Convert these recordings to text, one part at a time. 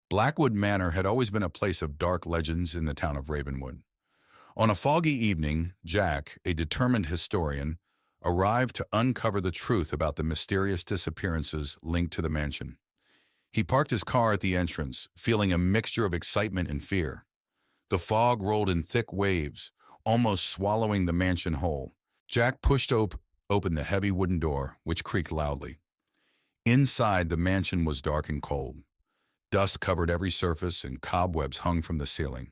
Blackwood Manor had always been a place of dark legends in the town of Ravenwood. On a foggy evening, Jack, a determined historian, arrived to uncover the truth about the mysterious disappearances linked to the mansion. He parked his car at the entrance, feeling a mixture of excitement and fear. The fog rolled in thick waves, almost swallowing the mansion whole. Jack pushed open the heavy wooden door, which creaked loudly. Inside, the mansion was dark and cold. Dust covered every surface and cobwebs hung from the ceiling.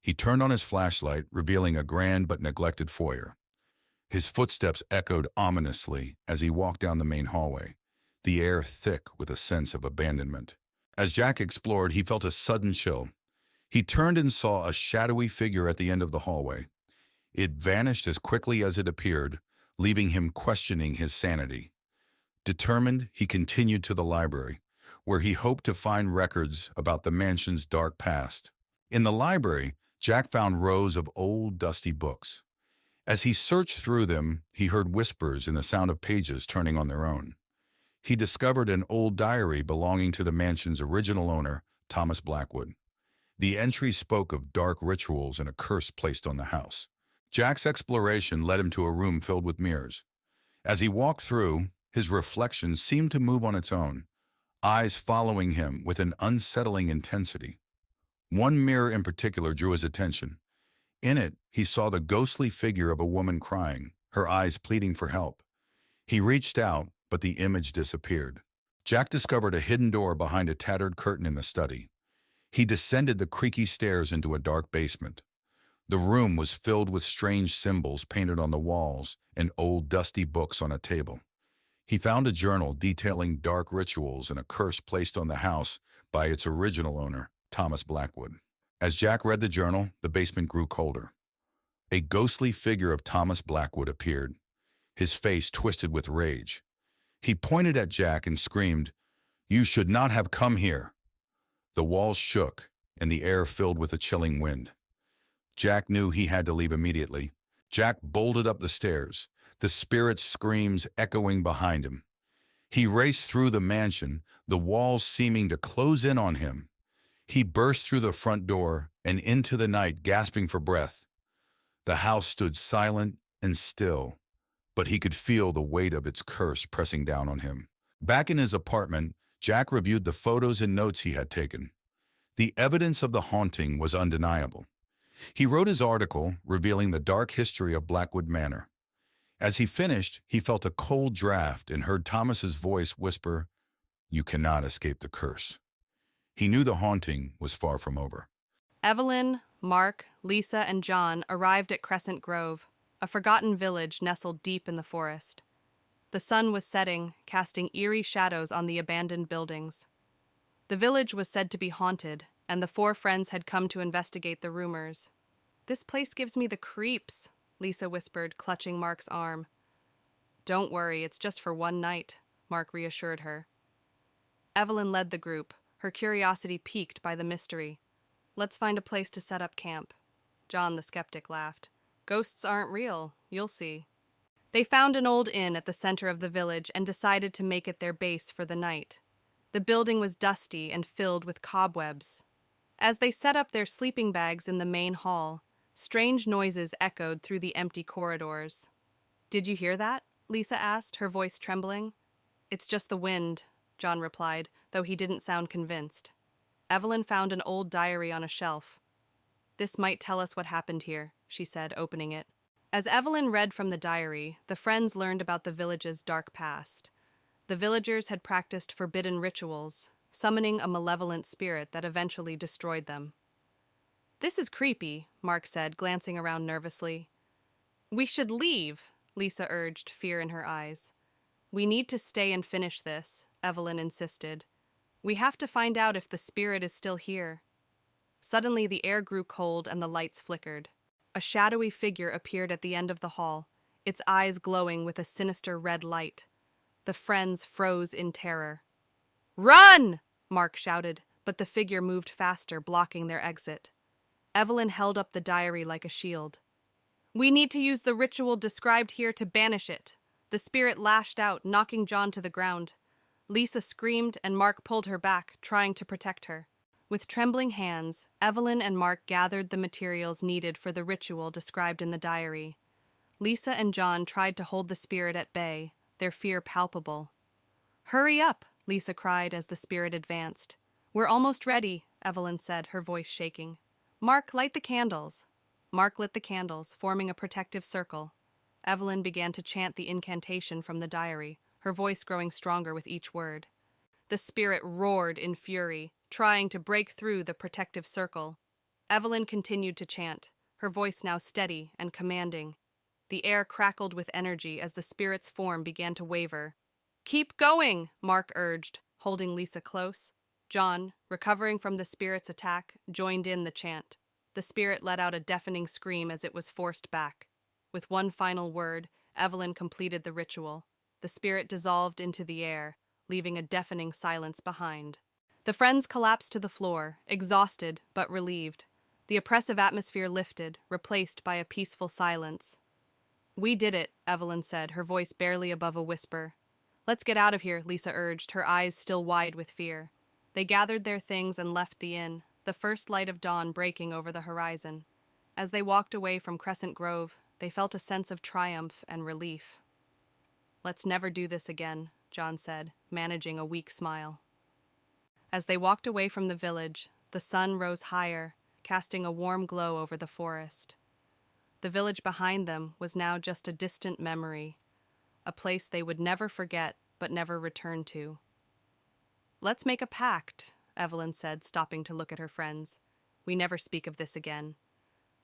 He turned on his flashlight, revealing a grand but neglected foyer. His footsteps echoed ominously as he walked down the main hallway, the air thick with a sense of abandonment. As Jack explored, he felt a sudden chill. He turned and saw a shadowy figure at the end of the hallway. It vanished as quickly as it appeared, leaving him questioning his sanity. Determined, he continued to the library, where he hoped to find records about the mansion's dark past. In the library, Jack found rows of old, dusty books. As he searched through them, he heard whispers and the sound of pages turning on their own. He discovered an old diary belonging to the mansion's original owner, Thomas Blackwood. The entry spoke of dark rituals and a curse placed on the house. Jack's exploration led him to a room filled with mirrors. As he walked through, his reflection seemed to move on its own, eyes following him with an unsettling intensity. One mirror in particular drew his attention. In it, he saw the ghostly figure of a woman crying, her eyes pleading for help. He reached out, but the image disappeared. Jack discovered a hidden door behind a tattered curtain in the study. He descended the creaky stairs into a dark basement. The room was filled with strange symbols painted on the walls and old dusty books on a table. He found a journal detailing dark rituals and a curse placed on the house by its original owner, Thomas Blackwood. As Jack read the journal, the basement grew colder. A ghostly figure of Thomas Blackwood appeared, his face twisted with rage. He pointed at Jack and screamed, "You should not have come here." The walls shook, and the air filled with a chilling wind. Jack knew he had to leave immediately. Jack bolted up the stairs, the spirit's screams echoing behind him. He raced through the mansion, the walls seeming to close in on him. He burst through the front door and into the night, gasping for breath. The house stood silent and still, but he could feel the weight of its curse pressing down on him. Back in his apartment, Jack reviewed the photos and notes he had taken. The evidence of the haunting was undeniable. He wrote his article, revealing the dark history of Blackwood Manor. As he finished, he felt a cold draft and heard Thomas's voice whisper, "You cannot escape the curse." He knew the haunting was far from over. Evelyn, Mark, Lisa, and John arrived at Crescent Grove, a forgotten village nestled deep in the forest. The sun was setting, casting eerie shadows on the abandoned buildings. The village was said to be haunted, and the four friends had come to investigate the rumors. "This place gives me the creeps," Lisa whispered, clutching Mark's arm. "Don't worry, it's just for one night," Mark reassured her. Evelyn led the group, her curiosity piqued by the mystery. "Let's find a place to set up camp." John the skeptic laughed. "Ghosts aren't real, you'll see." They found an old inn at the center of the village and decided to make it their base for the night. The building was dusty and filled with cobwebs. As they set up their sleeping bags in the main hall, strange noises echoed through the empty corridors. "Did you hear that?" Lisa asked, her voice trembling. "It's just the wind," John replied, though he didn't sound convinced. Evelyn found an old diary on a shelf. "This might tell us what happened here," she said, opening it. As Evelyn read from the diary, the friends learned about the village's dark past. The villagers had practiced forbidden rituals, summoning a malevolent spirit that eventually destroyed them. "This is creepy," Mark said, glancing around nervously. "We should leave," Lisa urged, fear in her eyes. "We need to stay and finish this," Evelyn insisted. "We have to find out if the spirit is still here." Suddenly the air grew cold and the lights flickered. A shadowy figure appeared at the end of the hall, its eyes glowing with a sinister red light. The friends froze in terror. "Run!" Mark shouted, but the figure moved faster, blocking their exit. Evelyn held up the diary like a shield. "We need to use the ritual described here to banish it." The spirit lashed out, knocking John to the ground. Lisa screamed and Mark pulled her back, trying to protect her. With trembling hands, Evelyn and Mark gathered the materials needed for the ritual described in the diary. Lisa and John tried to hold the spirit at bay, their fear palpable. "Hurry up!" Lisa cried as the spirit advanced. "We're almost ready," Evelyn said, her voice shaking. "Mark, light the candles." Mark lit the candles, forming a protective circle. Evelyn began to chant the incantation from the diary, her voice growing stronger with each word. The spirit roared in fury, trying to break through the protective circle. Evelyn continued to chant, her voice now steady and commanding. The air crackled with energy as the spirit's form began to waver. "Keep going," Mark urged, holding Lisa close. John, recovering from the spirit's attack, joined in the chant. The spirit let out a deafening scream as it was forced back. With one final word, Evelyn completed the ritual. The spirit dissolved into the air, leaving a deafening silence behind. The friends collapsed to the floor, exhausted but relieved. The oppressive atmosphere lifted, replaced by a peaceful silence. "We did it," Evelyn said, her voice barely above a whisper. "Let's get out of here," Lisa urged, her eyes still wide with fear. They gathered their things and left the inn, the first light of dawn breaking over the horizon. As they walked away from Crescent Grove, they felt a sense of triumph and relief. "Let's never do this again," John said, managing a weak smile. As they walked away from the village, the sun rose higher, casting a warm glow over the forest. The village behind them was now just a distant memory, a place they would never forget but never return to. "Let's make a pact," Evelyn said, stopping to look at her friends. "We never speak of this again."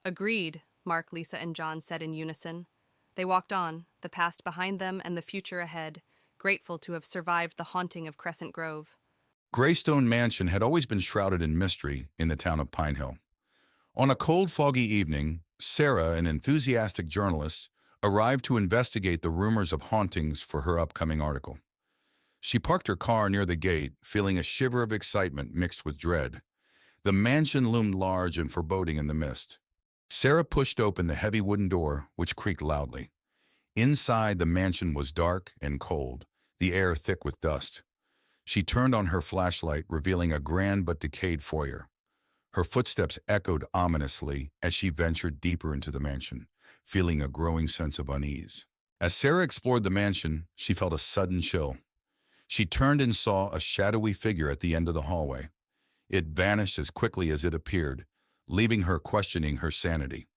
"Agreed," Mark, Lisa, and John said in unison. They walked on, the past behind them and the future ahead, grateful to have survived the haunting of Crescent Grove. Greystone Mansion had always been shrouded in mystery in the town of Pine Hill. On a cold, foggy evening, Sarah, an enthusiastic journalist, arrived to investigate the rumors of hauntings for her upcoming article. She parked her car near the gate, feeling a shiver of excitement mixed with dread. The mansion loomed large and foreboding in the mist. Sarah pushed open the heavy wooden door, which creaked loudly. Inside, the mansion was dark and cold, the air thick with dust. She turned on her flashlight, revealing a grand but decayed foyer. Her footsteps echoed ominously as she ventured deeper into the mansion, feeling a growing sense of unease. As Sarah explored the mansion, she felt a sudden chill. She turned and saw a shadowy figure at the end of the hallway. It vanished as quickly as it appeared, leaving her questioning her sanity.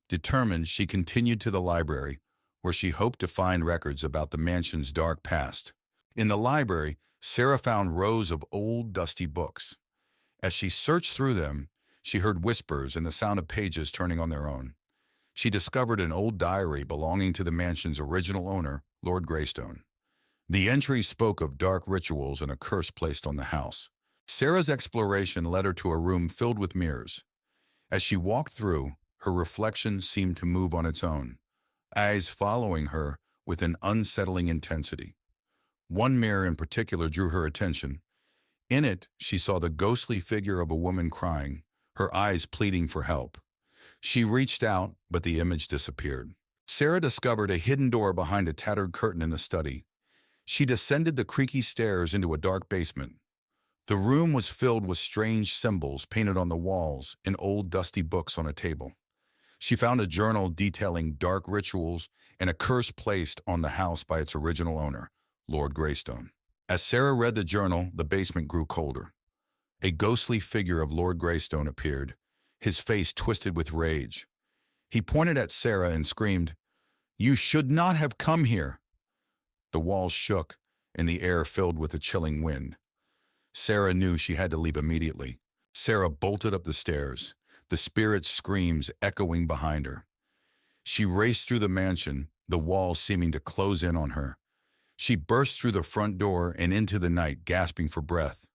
Determined, she continued to the library, where she hoped to find records about the mansion's dark past. In the library, Sarah found rows of old, dusty books. As she searched through them, she heard whispers and the sound of pages turning on their own. She discovered an old diary belonging to the mansion's original owner, Lord Greystone. The entry spoke of dark rituals and a curse placed on the house. Sarah's exploration led her to a room filled with mirrors. As she walked through, her reflection seemed to move on its own, eyes following her with an unsettling intensity. One mirror in particular drew her attention. In it, she saw the ghostly figure of a woman crying, her eyes pleading for help. She reached out, but the image disappeared. Sarah discovered a hidden door behind a tattered curtain in the study. She descended the creaky stairs into a dark basement. The room was filled with strange symbols painted on the walls and old dusty books on a table. She found a journal detailing dark rituals and a curse placed on the house by its original owner, Lord Greystone. As Sarah read the journal, the basement grew colder. A ghostly figure of Lord Greystone appeared, his face twisted with rage. He pointed at Sarah and screamed, "You should not have come here!" The walls shook, and the air filled with a chilling wind. Sarah knew she had to leave immediately. Sarah bolted up the stairs, the spirit's screams echoing behind her. She raced through the mansion, the walls seeming to close in on her. She burst through the front door and into the night, gasping for breath.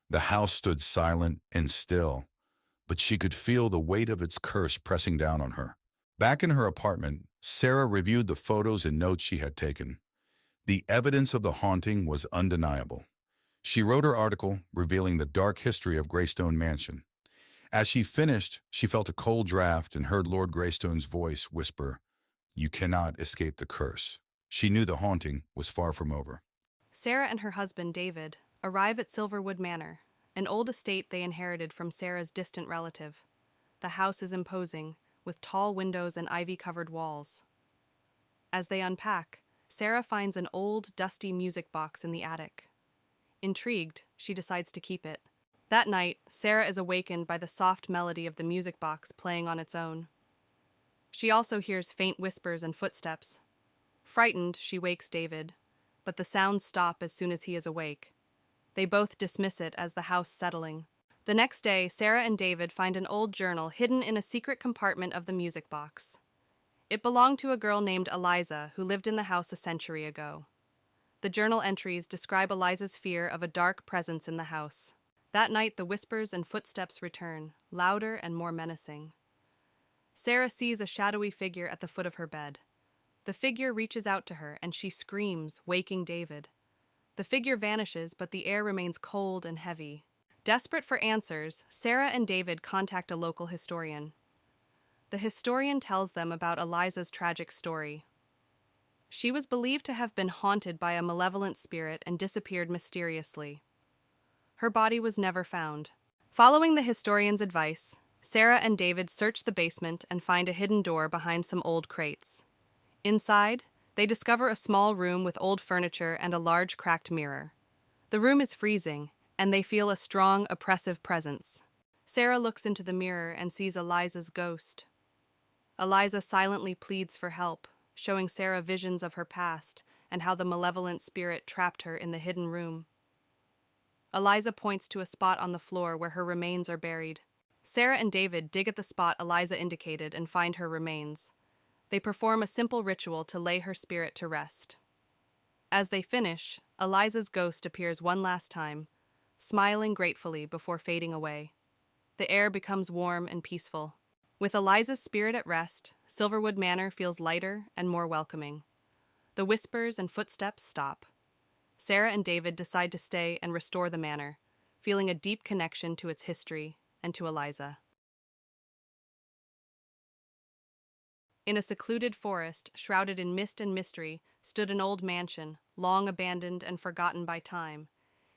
The house stood silent and still, but she could feel the weight of its curse pressing down on her. Back in her apartment, Sarah reviewed the photos and notes she had taken. The evidence of the haunting was undeniable. She wrote her article, revealing the dark history of Greystone Mansion. As she finished, she felt a cold draft and heard Lord Greystone's voice whisper, "You cannot escape the curse." She knew the haunting was far from over. Sarah and her husband, David, arrive at Silverwood Manor. an old estate they inherited from Sarah's distant relative. The house is imposing, with tall windows and ivy-covered walls. As they unpack, Sarah finds an old, dusty music box in the attic. Intrigued, she decides to keep it. That night, Sarah is awakened by the soft melody of the music box playing on its own. She also hears faint whispers and footsteps. Frightened, she wakes David, but the sounds stop as soon as he is awake. They both dismiss it as the house settling. The next day, Sarah and David find an old journal hidden in a secret compartment of the music box. It belonged to a girl named Eliza who lived in the house a century ago. The journal entries describe Eliza's fear of a dark presence in the house. That night, the whispers and footsteps return, louder and more menacing. Sarah sees a shadowy figure at the foot of her bed. The figure reaches out to her and she screams, waking David. The figure vanishes, but the air remains cold and heavy. Desperate for answers, Sarah and David contact a local historian. The historian tells them about Eliza's tragic story. She was believed to have been haunted by a malevolent spirit and disappeared mysteriously. Her body was never found. Following the historian's advice, Sarah and David search the basement and find a hidden door behind some old crates. Inside, they discover a small room with old furniture and a large cracked mirror. The room is freezing, and they feel a strong, oppressive presence. Sarah looks into the mirror and sees Eliza's ghost. Eliza silently pleads for help, showing Sarah visions of her past and how the malevolent spirit trapped her in the hidden room. Eliza points to a spot on the floor where her remains are buried. Sarah and David dig at the spot Eliza indicated and find her remains. They perform a simple ritual to lay her spirit to rest. As they finish, Eliza's ghost appears one last time, smiling gratefully before fading away. The air becomes warm and peaceful. With Eliza's spirit at rest, Silverwood Manor feels lighter and more welcoming. The whispers and footsteps stop. Sarah and David decide to stay and restore the manor, feeling a deep connection to its history and to Eliza. In a secluded forest, shrouded in mist and mystery, stood an old mansion, long abandoned and forgotten by time.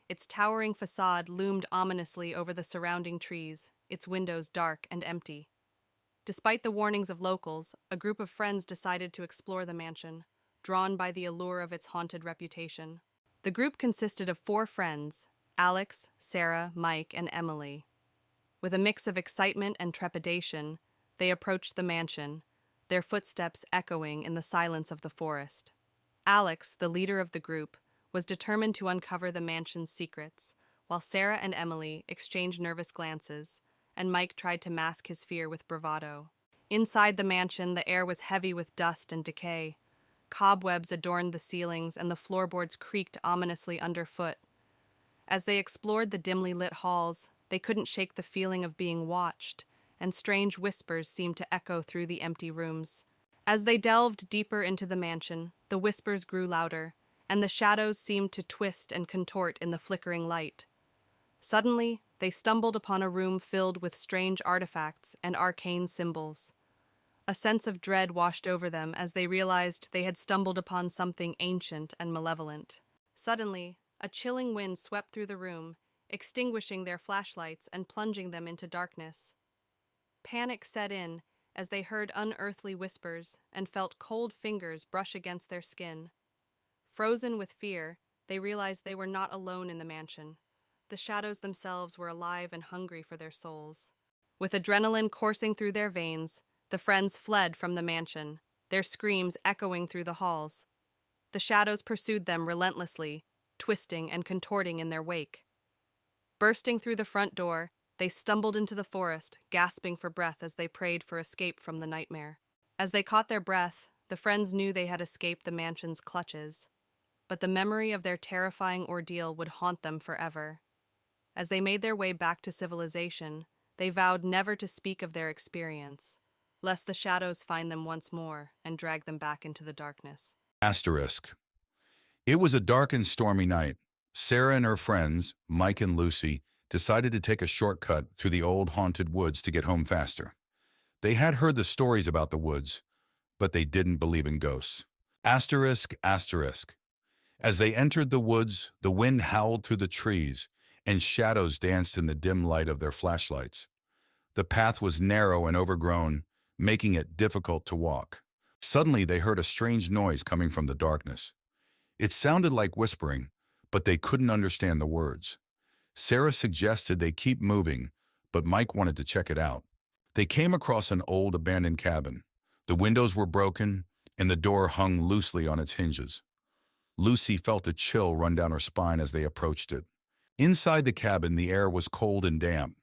Its towering facade loomed ominously over the surrounding trees, its windows dark and empty. Despite the warnings of locals, a group of friends decided to explore the mansion, drawn by the allure of its haunted reputation. The group consisted of 4 friends: Alex, Sarah, Mike, and Emily. With a mix of excitement and trepidation, they approached the mansion, their footsteps echoing in the silence of the forest. Alex, the leader of the group, was determined to uncover the mansion's secrets, while Sarah and Emily exchanged nervous glances, and Mike tried to mask his fear with bravado. Inside the mansion, the air was heavy with dust and decay. Cobwebs adorned the ceilings, and the floorboards creaked ominously underfoot. As they explored the dimly lit halls, they couldn't shake the feeling of being watched, and strange whispers seemed to echo through the empty rooms. As they delved deeper into the mansion, the whispers grew louder, and the shadows seemed to twist and contort in the flickering light. Suddenly, they stumbled upon a room filled with strange artifacts and arcane symbols. A sense of dread washed over them as they realized they had stumbled upon something ancient and malevolent. Suddenly, a chilling wind swept through the room, extinguishing their flashlights and plunging them into darkness. Panic set in as they heard unearthly whispers and felt cold fingers brush against their skin. Frozen with fear, they realized they were not alone in the mansion. The shadows themselves were alive and hungry for their souls. With adrenaline coursing through their veins, the friends fled from the mansion, their screams echoing through the halls. The shadows pursued them relentlessly, twisting and contorting in their wake. Bursting through the front door, they stumbled into the forest, gasping for breath as they prayed for escape from the nightmare. As they caught their breath, the friends knew they had escaped the mansion's clutches, but the memory of their terrifying ordeal would haunt them forever. As they made their way back to civilization, they vowed never to speak of their experience, lest the shadows find them once more and drag them back into the darkness. Asterisk. It was a dark and stormy night. Sarah and her friends, Mike and Lucy, decided to take a shortcut through the old haunted woods to get home faster. They had heard the stories about the woods, but they didn't believe in ghosts. Asterisk, asterisk. As they entered the woods, the wind howled through the trees, and shadows danced in the dim light of their flashlights. The path was narrow and overgrown, making it difficult to walk. Suddenly, they heard a strange noise coming from the darkness. It sounded like whispering, but they couldn't understand the words. Sarah suggested they keep moving, but Mike wanted to check it out. They came across an old abandoned cabin. The windows were broken, and the door hung loosely on its hinges. Lucy felt a chill run down her spine as they approached it. Inside the cabin, the air was cold and damp.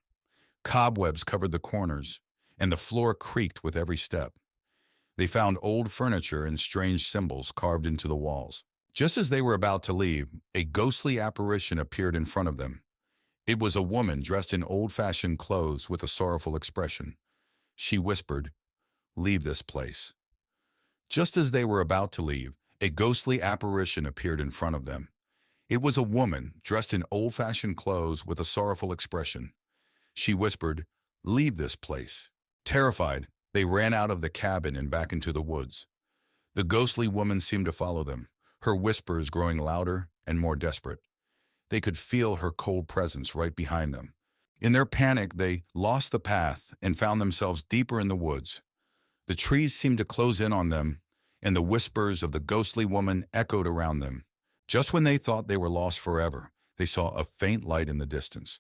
Cobwebs covered the corners, and the floor creaked with every step. They found old furniture and strange symbols carved into the walls. Just as they were about to leave, a ghostly apparition appeared in front of them. It was a woman dressed in old-fashioned clothes with a sorrowful expression. She whispered, "Leave this place." Just as they were about to leave, a ghostly apparition appeared in front of them. It was a woman dressed in old-fashioned clothes with a sorrowful expression. She whispered, "Leave this place." Terrified, they ran out of the cabin and back into the woods. The ghostly woman seemed to follow them, her whispers growing louder and more desperate. They could feel her cold presence right behind them. In their panic, they lost the path and found themselves deeper in the woods. The trees seemed to close in on them, and the whispers of the ghostly woman echoed around them. Just when they thought they were lost forever, they saw a faint light in the distance.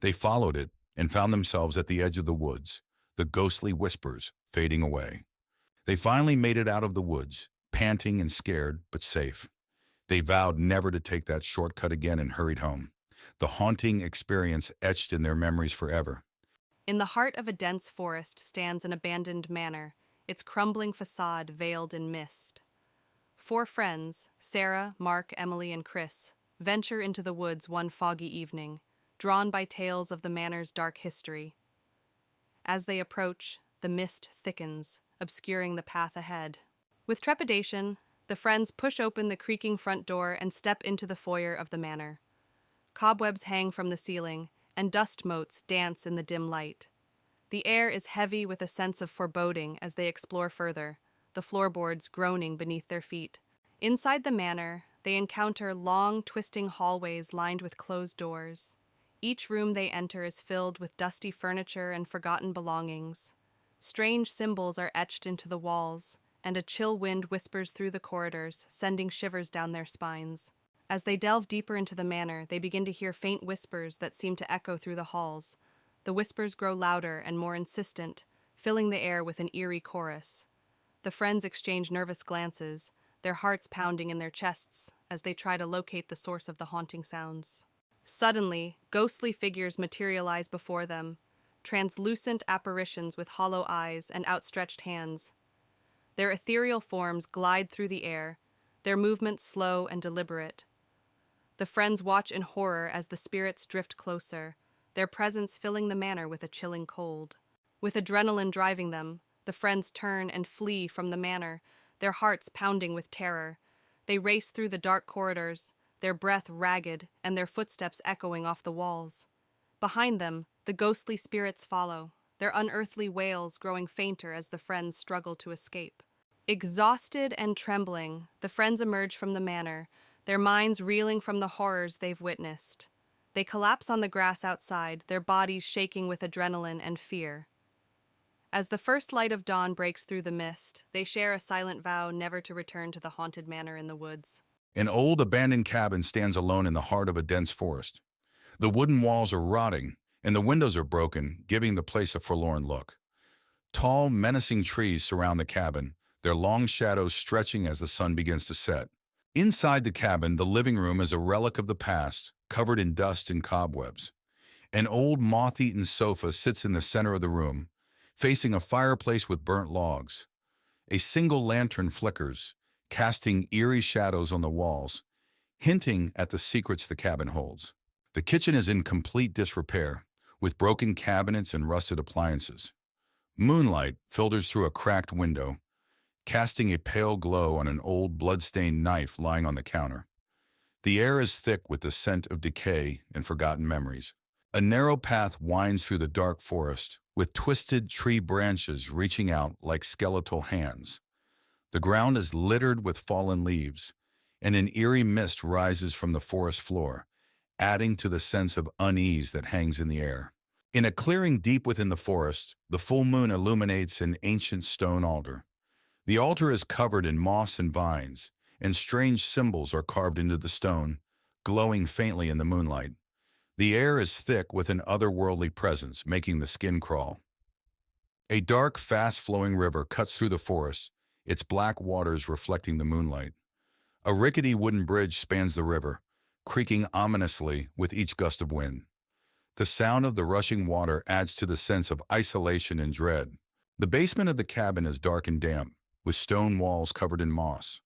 They followed it and found themselves at the edge of the woods, the ghostly whispers fading away. They finally made it out of the woods, panting and scared, but safe. They vowed never to take that shortcut again and hurried home, the haunting experience etched in their memories forever. In the heart of a dense forest stands an abandoned manor, its crumbling facade veiled in mist. Four friends, Sarah, Mark, Emily, and Chris, venture into the woods one foggy evening, drawn by tales of the manor's dark history. As they approach, the mist thickens, obscuring the path ahead. With trepidation, the friends push open the creaking front door and step into the foyer of the manor. Cobwebs hang from the ceiling, and dust motes dance in the dim light. The air is heavy with a sense of foreboding as they explore further, the floorboards groaning beneath their feet. Inside the manor, they encounter long, twisting hallways lined with closed doors. Each room they enter is filled with dusty furniture and forgotten belongings. Strange symbols are etched into the walls, and a chill wind whispers through the corridors, sending shivers down their spines. As they delve deeper into the manor, they begin to hear faint whispers that seem to echo through the halls. The whispers grow louder and more insistent, filling the air with an eerie chorus. The friends exchange nervous glances, their hearts pounding in their chests as they try to locate the source of the haunting sounds. Suddenly, ghostly figures materialize before them, translucent apparitions with hollow eyes and outstretched hands. Their ethereal forms glide through the air, their movements slow and deliberate. The friends watch in horror as the spirits drift closer, their presence filling the manor with a chilling cold. With adrenaline driving them, the friends turn and flee from the manor, their hearts pounding with terror. They race through the dark corridors, their breath ragged and their footsteps echoing off the walls. Behind them, the ghostly spirits follow, their unearthly wails growing fainter as the friends struggle to escape. Exhausted and trembling, the friends emerge from the manor, their minds reeling from the horrors they've witnessed. They collapse on the grass outside, their bodies shaking with adrenaline and fear. As the first light of dawn breaks through the mist, they share a silent vow never to return to the haunted manor in the woods. An old abandoned cabin stands alone in the heart of a dense forest. The wooden walls are rotting, and the windows are broken, giving the place a forlorn look. Tall, menacing trees surround the cabin, their long shadows stretching as the sun begins to set. Inside the cabin, the living room is a relic of the past, covered in dust and cobwebs. An old moth-eaten sofa sits in the center of the room, facing a fireplace with burnt logs. A single lantern flickers, casting eerie shadows on the walls, hinting at the secrets the cabin holds. The kitchen is in complete disrepair, with broken cabinets and rusted appliances. Moonlight filters through a cracked window, casting a pale glow on an old blood-stained knife lying on the counter. The air is thick with the scent of decay and forgotten memories. A narrow path winds through the dark forest, with twisted tree branches reaching out like skeletal hands. The ground is littered with fallen leaves, and an eerie mist rises from the forest floor, adding to the sense of unease that hangs in the air. In a clearing deep within the forest, the full moon illuminates an ancient stone altar. The altar is covered in moss and vines, and strange symbols are carved into the stone, glowing faintly in the moonlight. The air is thick with an otherworldly presence, making the skin crawl. A dark, fast-flowing river cuts through the forest, its black waters reflecting the moonlight. A rickety wooden bridge spans the river, creaking ominously with each gust of wind. The sound of the rushing water adds to the sense of isolation and dread. The basement of the cabin is dark and damp, with stone walls covered in moss.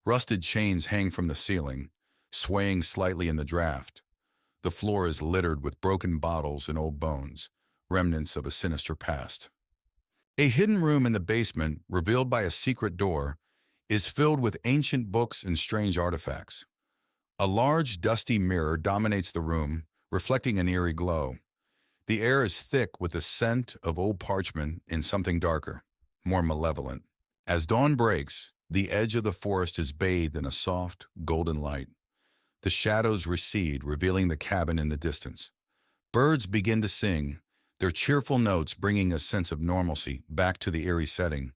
Rusted chains hang from the ceiling, swaying slightly in the draft. The floor is littered with broken bottles and old bones, remnants of a sinister past. A hidden room in the basement, revealed by a secret door, is filled with ancient books and strange artifacts. A large, dusty mirror dominates the room, reflecting an eerie glow. The air is thick with the scent of old parchment and something darker, more malevolent. As dawn breaks, the edge of the forest is bathed in a soft, golden light. The shadows recede, revealing the cabin in the distance. Birds begin to sing, their cheerful notes bringing a sense of normalcy back to the eerie setting,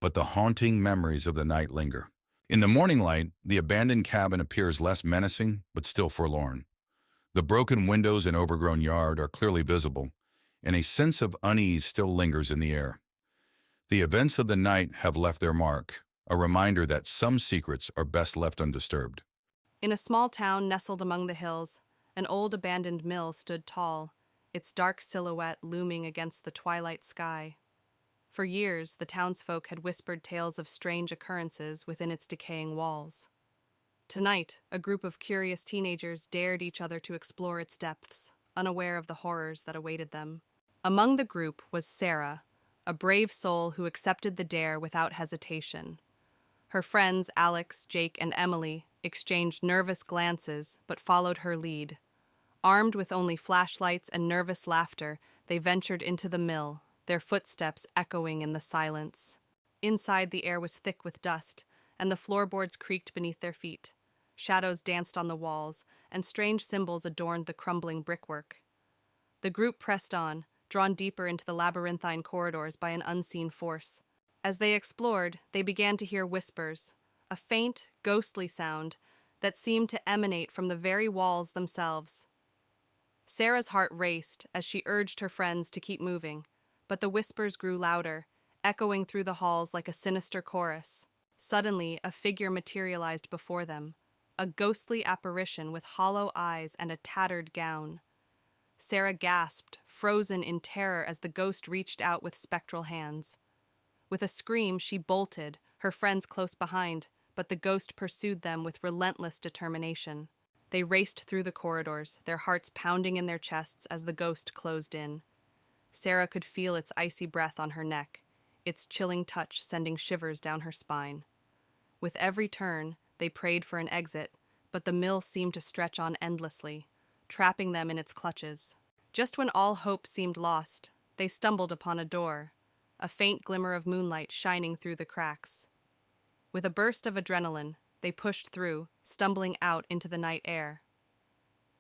but the haunting memories of the night linger. In the morning light, the abandoned cabin appears less menacing, but still forlorn. The broken windows and overgrown yard are clearly visible, and a sense of unease still lingers in the air. The events of the night have left their mark, a reminder that some secrets are best left undisturbed. In a small town nestled among the hills, an old abandoned mill stood tall, its dark silhouette looming against the twilight sky. For years, the townsfolk had whispered tales of strange occurrences within its decaying walls. Tonight, a group of curious teenagers dared each other to explore its depths, unaware of the horrors that awaited them. Among the group was Sarah, a brave soul who accepted the dare without hesitation. Her friends, Alex, Jake, and Emily, exchanged nervous glances but followed her lead. Armed with only flashlights and nervous laughter, they ventured into the mill, their footsteps echoing in the silence. Inside, the air was thick with dust, and the floorboards creaked beneath their feet. Shadows danced on the walls, and strange symbols adorned the crumbling brickwork. The group pressed on, drawn deeper into the labyrinthine corridors by an unseen force. As they explored, they began to hear whispers, a faint, ghostly sound that seemed to emanate from the very walls themselves. Sarah's heart raced as she urged her friends to keep moving, but the whispers grew louder, echoing through the halls like a sinister chorus. Suddenly, a figure materialized before them, a ghostly apparition with hollow eyes and a tattered gown. Sarah gasped, frozen in terror as the ghost reached out with spectral hands. With a scream, she bolted, her friends close behind, but the ghost pursued them with relentless determination. They raced through the corridors, their hearts pounding in their chests as the ghost closed in. Sarah could feel its icy breath on her neck, its chilling touch sending shivers down her spine. With every turn, they prayed for an exit, but the mill seemed to stretch on endlessly, trapping them in its clutches. Just when all hope seemed lost, they stumbled upon a door, a faint glimmer of moonlight shining through the cracks. With a burst of adrenaline, they pushed through, stumbling out into the night air.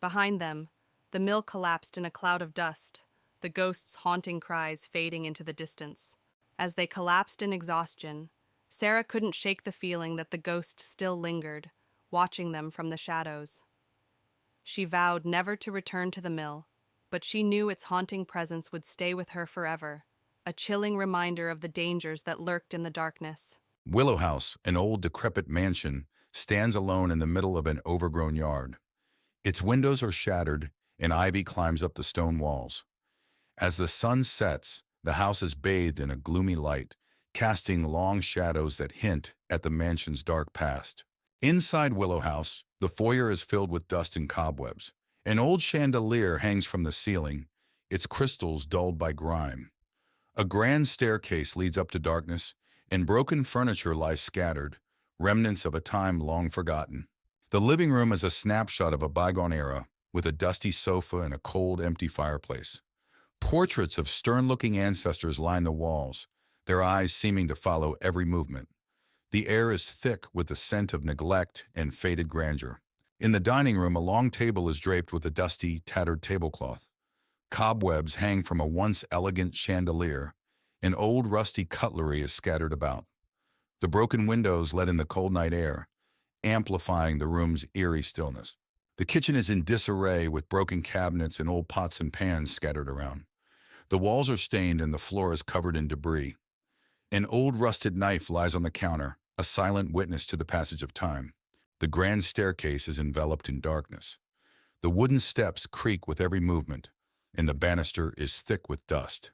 Behind them, the mill collapsed in a cloud of dust, the ghost's haunting cries fading into the distance. As they collapsed in exhaustion, Sarah couldn't shake the feeling that the ghost still lingered, watching them from the shadows. She vowed never to return to the mill, but she knew its haunting presence would stay with her forever, a chilling reminder of the dangers that lurked in the darkness. Willow House, an old decrepit mansion, stands alone in the middle of an overgrown yard. Its windows are shattered, and ivy climbs up the stone walls. As the sun sets, the house is bathed in a gloomy light, casting long shadows that hint at the mansion's dark past. Inside Willow House, the foyer is filled with dust and cobwebs. An old chandelier hangs from the ceiling, its crystals dulled by grime. A grand staircase leads up to darkness, and broken furniture lies scattered, remnants of a time long forgotten. The living room is a snapshot of a bygone era, with a dusty sofa and a cold, empty fireplace. Portraits of stern-looking ancestors line the walls, their eyes seeming to follow every movement. The air is thick with the scent of neglect and faded grandeur. In the dining room, a long table is draped with a dusty, tattered tablecloth. Cobwebs hang from a once elegant chandelier, and old rusty cutlery is scattered about. The broken windows let in the cold night air, amplifying the room's eerie stillness. The kitchen is in disarray with broken cabinets and old pots and pans scattered around. The walls are stained and the floor is covered in debris. An old rusted knife lies on the counter, a silent witness to the passage of time. The grand staircase is enveloped in darkness. The wooden steps creak with every movement, and the banister is thick with dust.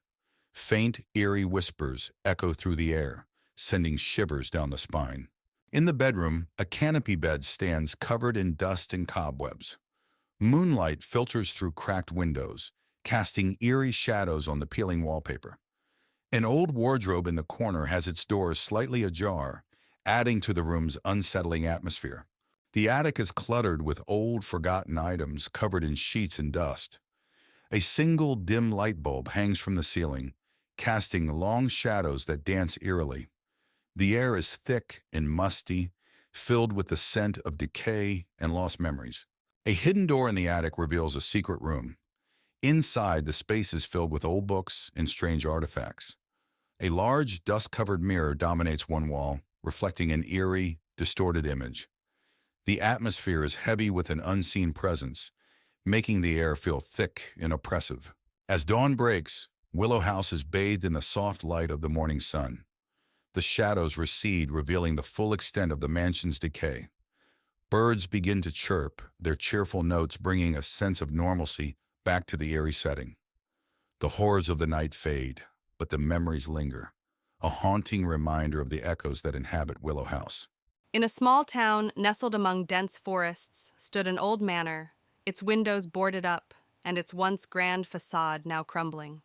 Faint, eerie whispers echo through the air, sending shivers down the spine. In the bedroom, a canopy bed stands covered in dust and cobwebs. Moonlight filters through cracked windows, casting eerie shadows on the peeling wallpaper. An old wardrobe in the corner has its doors slightly ajar, adding to the room's unsettling atmosphere. The attic is cluttered with old, forgotten items covered in sheets and dust. A single dim light bulb hangs from the ceiling, casting long shadows that dance eerily. The air is thick and musty, filled with the scent of decay and lost memories. A hidden door in the attic reveals a secret room. Inside, the space is filled with old books and strange artifacts. A large, dust-covered mirror dominates one wall, reflecting an eerie, distorted image. The atmosphere is heavy with an unseen presence, making the air feel thick and oppressive. As dawn breaks, Willow House is bathed in the soft light of the morning sun. The shadows recede, revealing the full extent of the mansion's decay. Birds begin to chirp, their cheerful notes bringing a sense of normalcy back to the eerie setting. The horrors of the night fade, but the memories linger, a haunting reminder of the echoes that inhabit Willow House. In a small town nestled among dense forests stood an old manor, its windows boarded up and its once grand facade now crumbling.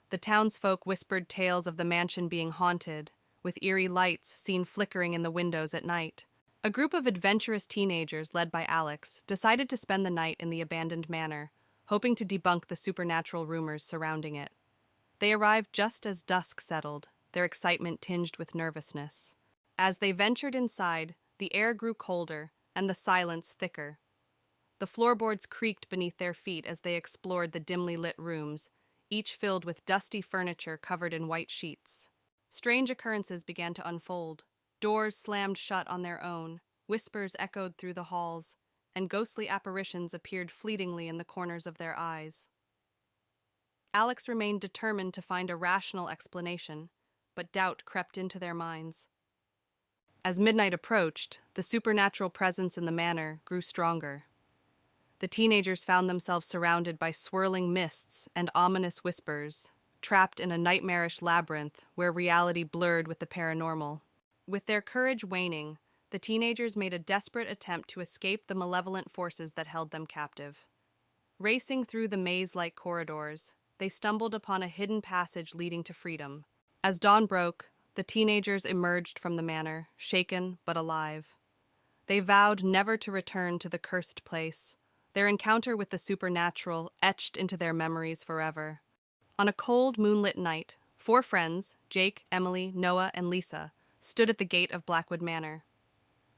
The townsfolk whispered tales of the mansion being haunted, with eerie lights seen flickering in the windows at night. A group of adventurous teenagers, led by Alex, decided to spend the night in the abandoned manor, hoping to debunk the supernatural rumors surrounding it. They arrived just as dusk settled, their excitement tinged with nervousness. As they ventured inside, the air grew colder and the silence thicker. The floorboards creaked beneath their feet as they explored the dimly lit rooms, each filled with dusty furniture covered in white sheets. Strange occurrences began to unfold. Doors slammed shut on their own, whispers echoed through the halls, and ghostly apparitions appeared fleetingly in the corners of their eyes. Alex remained determined to find a rational explanation, but doubt crept into their minds. As midnight approached, the supernatural presence in the manor grew stronger. The teenagers found themselves surrounded by swirling mists and ominous whispers, trapped in a nightmarish labyrinth where reality blurred with the paranormal. With their courage waning, the teenagers made a desperate attempt to escape the malevolent forces that held them captive. Racing through the maze-like corridors, they stumbled upon a hidden passage leading to freedom. As dawn broke, the teenagers emerged from the manor, shaken but alive. They vowed never to return to the cursed place, their encounter with the supernatural etched into their memories forever. On a cold, moonlit night, 4 friends, Jake, Emily, Noah, and Lisa, stood at the gate of Blackwood Manor.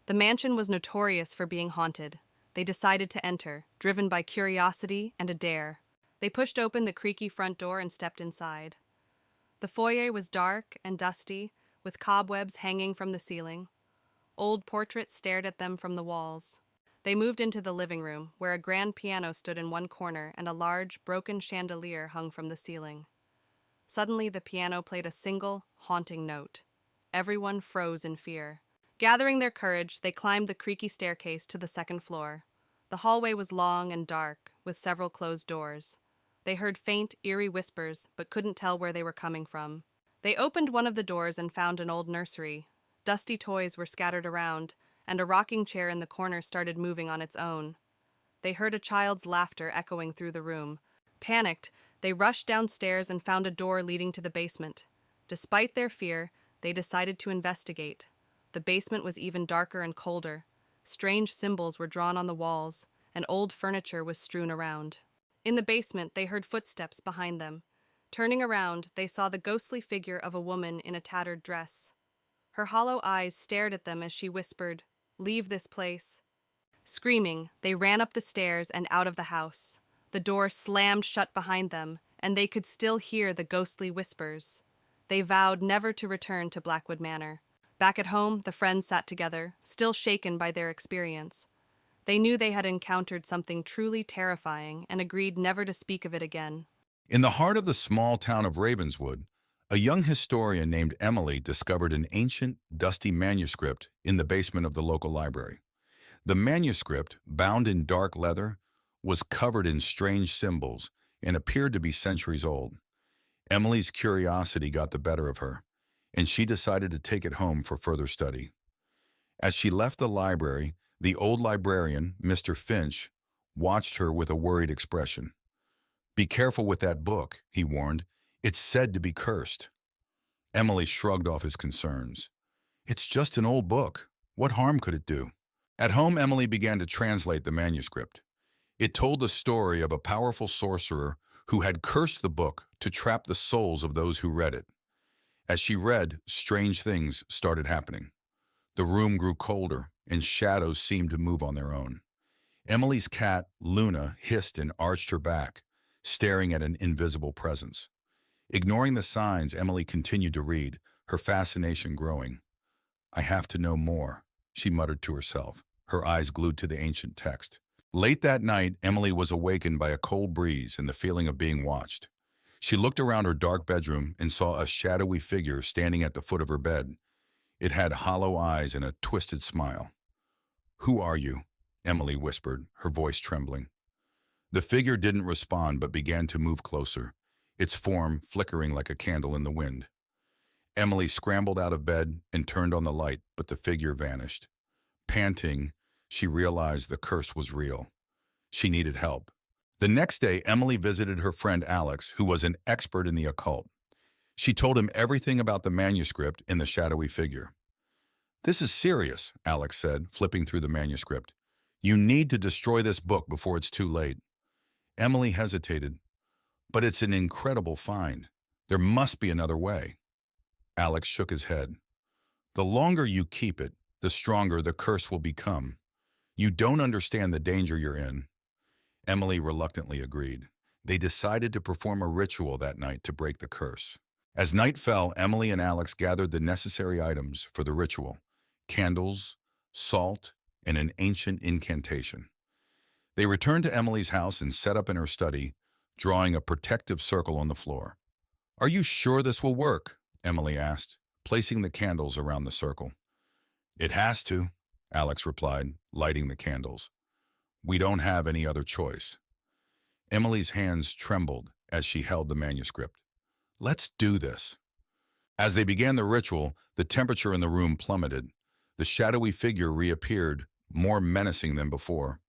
The mansion was notorious for being haunted. They decided to enter, driven by curiosity and a dare. They pushed open the creaky front door and stepped inside. The foyer was dark and dusty, with cobwebs hanging from the ceiling. Old portraits stared at them from the walls. They moved into the living room, where a grand piano stood in one corner and a large, broken chandelier hung from the ceiling. Suddenly, the piano played a single, haunting note. Everyone froze in fear. Gathering their courage, they climbed the creaky staircase to the second floor. The hallway was long and dark, with several closed doors. They heard faint, eerie whispers, but couldn't tell where they were coming from. They opened one of the doors and found an old nursery. Dusty toys were scattered around, and a rocking chair in the corner started moving on its own. They heard a child's laughter echoing through the room. Panicked, they rushed downstairs and found a door leading to the basement. Despite their fear, they decided to investigate. The basement was even darker and colder. Strange symbols were drawn on the walls, and old furniture was strewn around. In the basement, they heard footsteps behind them. Turning around, they saw the ghostly figure of a woman in a tattered dress. Her hollow eyes stared at them as she whispered, "Leave this place." Screaming, they ran up the stairs and out of the house. The door slammed shut behind them, and they could still hear the ghostly whispers. They vowed never to return to Blackwood Manor. Back at home, the friends sat together, still shaken by their experience. They knew they had encountered something truly terrifying and agreed never to speak of it again. In the heart of the small town of Ravenswood, a young historian named Emily discovered an ancient, dusty manuscript in the basement of the local library. The manuscript, bound in dark leather, was covered in strange symbols and appeared to be centuries old. Emily's curiosity got the better of her, and she decided to take it home for further study. As she left the library, the old librarian, Mr. Finch, watched her with a worried expression. "Be careful with that book," he warned. "It's said to be cursed." Emily shrugged off his concerns. "It's just an old book. What harm could it do?" At home, Emily began to translate the manuscript. It told the story of a powerful sorcerer who had cursed the book to trap the souls of those who read it. As she read, strange things started happening. The room grew colder, and shadows seemed to move on their own. Emily's cat, Luna, hissed and arched her back, staring at an invisible presence. Ignoring the signs, Emily continued to read, her fascination growing. "I have to know more," she muttered to herself, her eyes glued to the ancient text. Late that night, Emily was awakened by a cold breeze and the feeling of being watched. She looked around her dark bedroom and saw a shadowy figure standing at the foot of her bed. It had hollow eyes and a twisted smile. "Who are you?" Emily whispered, her voice trembling. The figure didn't respond but began to move closer, its form flickering like a candle in the wind. Emily scrambled out of bed and turned on the light, but the figure vanished. Panting, she realized the curse was real. She needed help. The next day, Emily visited her friend Alex, who was an expert in the occult. She told him everything about the manuscript and the shadowy figure. "This is serious," Alex said, flipping through the manuscript. "You need to destroy this book before it's too late." Emily hesitated. "But it's an incredible find. There must be another way." Alex shook his head. "The longer you keep it, the stronger the curse will become. You don't understand the danger you're in." Emily reluctantly agreed. They decided to perform a ritual that night to break the curse. As night fell, Emily and Alex gathered the necessary items for the ritual: candles, salt, and an ancient incantation. They returned to Emily's house and set up in her study, drawing a protective circle on the floor. "Are you sure this will work?" Emily asked, placing the candles around the circle. "It has to," Alex replied, lighting the candles. "We don't have any other choice." Emily's hands trembled as she held the manuscript. "Let's do this." As they began the ritual, the temperature in the room plummeted. The shadowy figure reappeared, more menacing than before.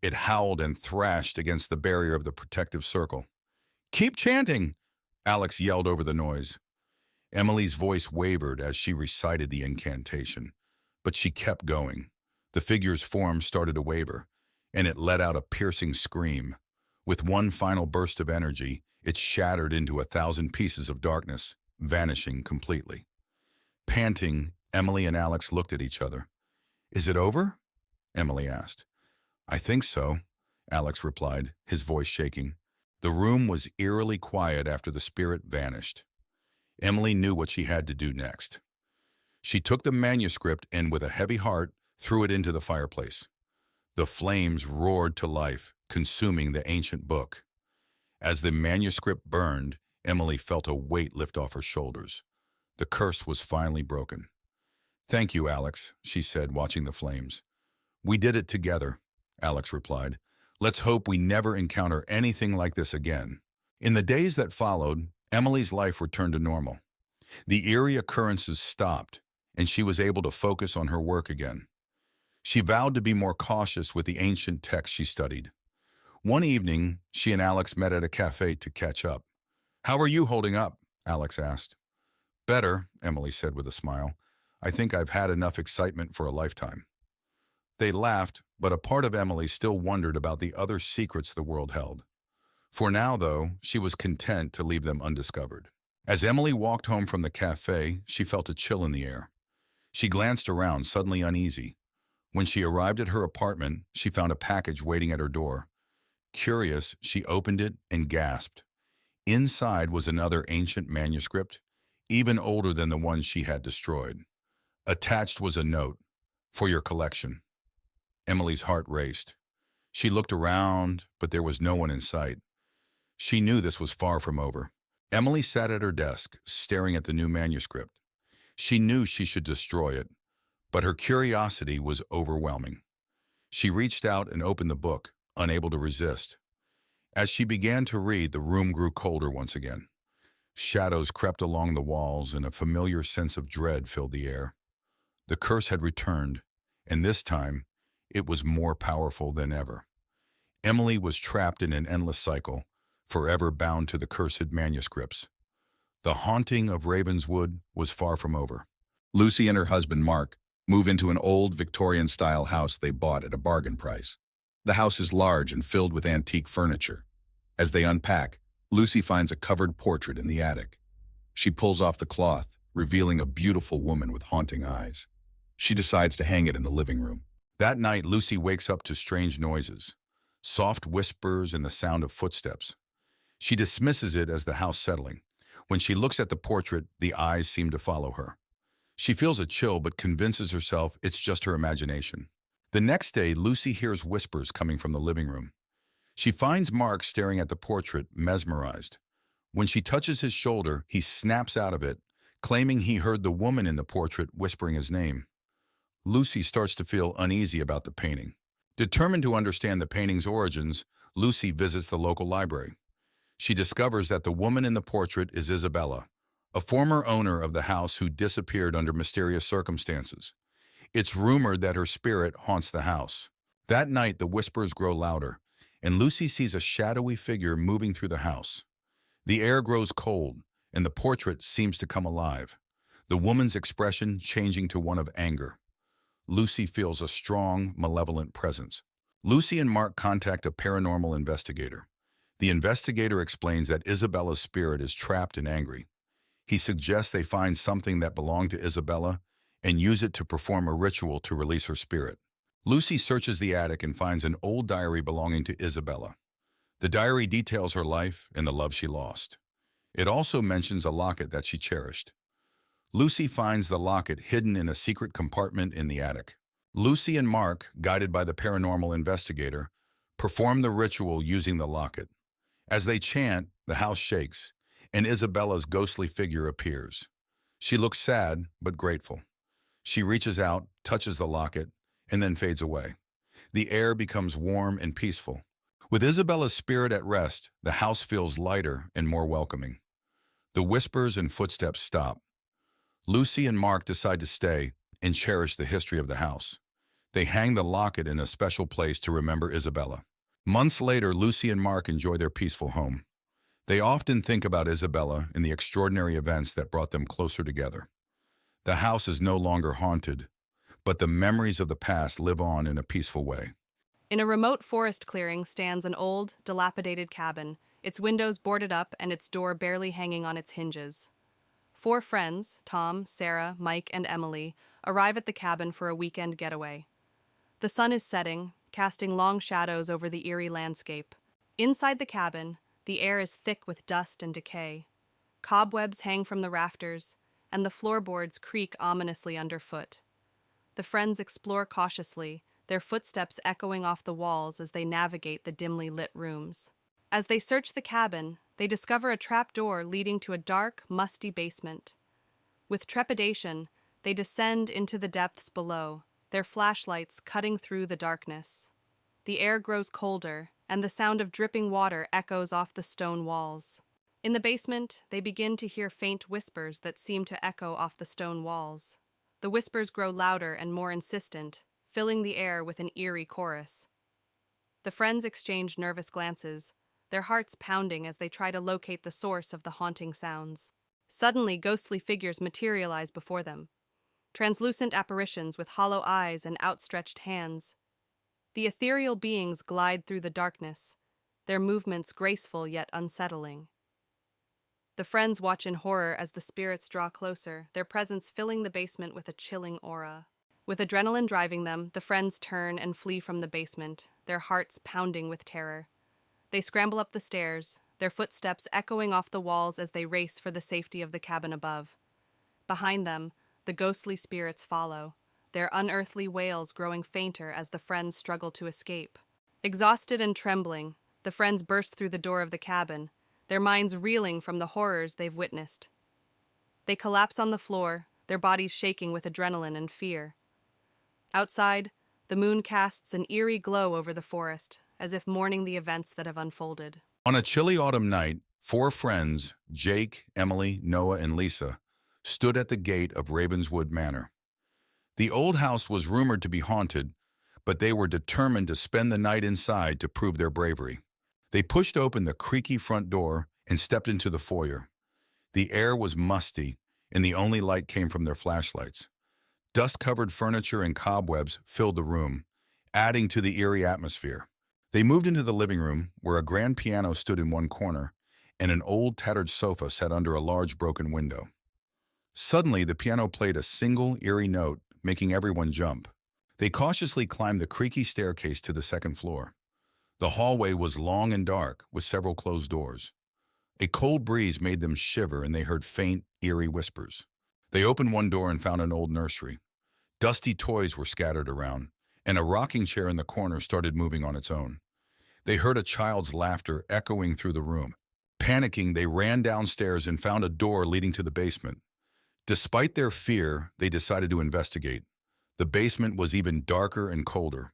It howled and thrashed against the barrier of the protective circle. "Keep chanting!" Alex yelled over the noise. Emily's voice wavered as she recited the incantation, but she kept going. The figure's form started to waver, and it let out a piercing scream. With one final burst of energy, it shattered into 1,000 pieces of darkness, vanishing completely. Panting, Emily and Alex looked at each other. "Is it over?" Emily asked. "I think so," Alex replied, his voice shaking. The room was eerily quiet after the spirit vanished. Emily knew what she had to do next. She took the manuscript and, with a heavy heart, threw it into the fireplace. The flames roared to life, consuming the ancient book. As the manuscript burned, Emily felt a weight lift off her shoulders. The curse was finally broken. "Thank you, Alex," she said, watching the flames. "We did it together," Alex replied. "Let's hope we never encounter anything like this again." In the days that followed, Emily's life returned to normal. The eerie occurrences stopped, and she was able to focus on her work again. She vowed to be more cautious with the ancient texts she studied. One evening, she and Alex met at a cafe to catch up. "How are you holding up?" Alex asked. "Better," Emily said with a smile. "I think I've had enough excitement for a lifetime." They laughed, but a part of Emily still wondered about the other secrets the world held. For now, though, she was content to leave them undiscovered. As Emily walked home from the cafe, she felt a chill in the air. She glanced around, suddenly uneasy. When she arrived at her apartment, she found a package waiting at her door. Curious, she opened it and gasped. Inside was another ancient manuscript, even older than the one she had destroyed. Attached was a note, "For your collection." Emily's heart raced. She looked around, but there was no one in sight. She knew this was far from over. Emily sat at her desk, staring at the new manuscript. She knew she should destroy it, but her curiosity was overwhelming. She reached out and opened the book, unable to resist. As she began to read, the room grew colder once again. Shadows crept along the walls, and a familiar sense of dread filled the air. The curse had returned, and this time, it was more powerful than ever. Emily was trapped in an endless cycle, forever bound to the cursed manuscripts. The haunting of Ravenswood was far from over. Lucy and her husband, Mark, move into an old Victorian-style house they bought at a bargain price. The house is large and filled with antique furniture. As they unpack, Lucy finds a covered portrait in the attic. She pulls off the cloth, revealing a beautiful woman with haunting eyes. She decides to hang it in the living room. That night, Lucy wakes up to strange noises, soft whispers and the sound of footsteps. She dismisses it as the house settling. When she looks at the portrait, the eyes seem to follow her. She feels a chill but convinces herself it's just her imagination. The next day, Lucy hears whispers coming from the living room. She finds Mark staring at the portrait, mesmerized. When she touches his shoulder, he snaps out of it, claiming he heard the woman in the portrait whispering his name. Lucy starts to feel uneasy about the painting. Determined to understand the painting's origins, Lucy visits the local library. She discovers that the woman in the portrait is Isabella, a former owner of the house who disappeared under mysterious circumstances. It's rumored that her spirit haunts the house. That night, the whispers grow louder, and Lucy sees a shadowy figure moving through the house. The air grows cold, and the portrait seems to come alive, the woman's expression changing to one of anger. Lucy feels a strong, malevolent presence. Lucy and Mark contact a paranormal investigator. The investigator explains that Isabella's spirit is trapped and angry. He suggests they find something that belonged to Isabella and use it to perform a ritual to release her spirit. Lucy searches the attic and finds an old diary belonging to Isabella. The diary details her life and the love she lost. It also mentions a locket that she cherished. Lucy finds the locket hidden in a secret compartment in the attic. Lucy and Mark, guided by the paranormal investigator, perform the ritual using the locket. As they chant, the house shakes, and Isabella's ghostly figure appears. She looks sad but grateful. She reaches out, touches the locket, and then fades away. The air becomes warm and peaceful. With Isabella's spirit at rest, the house feels lighter and more welcoming. The whispers and footsteps stop. Lucy and Mark decide to stay and cherish the history of the house. They hang the locket in a special place to remember Isabella. Months later, Lucy and Mark enjoy their peaceful home. They often think about Isabella and the extraordinary events that brought them closer together. The house is no longer haunted, but the memories of the past live on in a peaceful way. In a remote forest clearing stands an old, dilapidated cabin, its windows boarded up and its door barely hanging on its hinges. 4 friends, Tom, Sarah, Mike, and Emily, arrive at the cabin for a weekend getaway. The sun is setting, casting long shadows over the eerie landscape. Inside the cabin, the air is thick with dust and decay. Cobwebs hang from the rafters, and the floorboards creak ominously underfoot. The friends explore cautiously, their footsteps echoing off the walls as they navigate the dimly lit rooms. As they search the cabin, they discover a trapdoor leading to a dark, musty basement. With trepidation, they descend into the depths below, their flashlights cutting through the darkness. The air grows colder, and the sound of dripping water echoes off the stone walls. In the basement, they begin to hear faint whispers that seem to echo off the stone walls. The whispers grow louder and more insistent, filling the air with an eerie chorus. The friends exchange nervous glances, their hearts pounding as they try to locate the source of the haunting sounds. Suddenly, ghostly figures materialize before them. Translucent apparitions with hollow eyes and outstretched hands. The ethereal beings glide through the darkness, their movements graceful yet unsettling. The friends watch in horror as the spirits draw closer, their presence filling the basement with a chilling aura. With adrenaline driving them, the friends turn and flee from the basement, their hearts pounding with terror. They scramble up the stairs, their footsteps echoing off the walls as they race for the safety of the cabin above. Behind them, the ghostly spirits follow, their unearthly wails growing fainter as the friends struggle to escape. Exhausted and trembling, the friends burst through the door of the cabin, their minds reeling from the horrors they've witnessed. They collapse on the floor, their bodies shaking with adrenaline and fear. Outside, the moon casts an eerie glow over the forest, as if mourning the events that have unfolded. On a chilly autumn night, 4 friends, Jake, Emily, Noah, and Lisa, stood at the gate of Ravenwood Manor. The old house was rumored to be haunted, but they were determined to spend the night inside to prove their bravery. They pushed open the creaky front door and stepped into the foyer. The air was musty, and the only light came from their flashlights. Dust-covered furniture and cobwebs filled the room, adding to the eerie atmosphere. They moved into the living room, where a grand piano stood in one corner, and an old tattered sofa sat under a large broken window. Suddenly, the piano played a single eerie note, making everyone jump. They cautiously climbed the creaky staircase to the second floor. The hallway was long and dark, with several closed doors. A cold breeze made them shiver, and they heard faint, eerie whispers. They opened one door and found an old nursery. Dusty toys were scattered around, and a rocking chair in the corner started moving on its own. They heard a child's laughter echoing through the room. Panicking, they ran downstairs and found a door leading to the basement. Despite their fear, they decided to investigate. The basement was even darker and colder.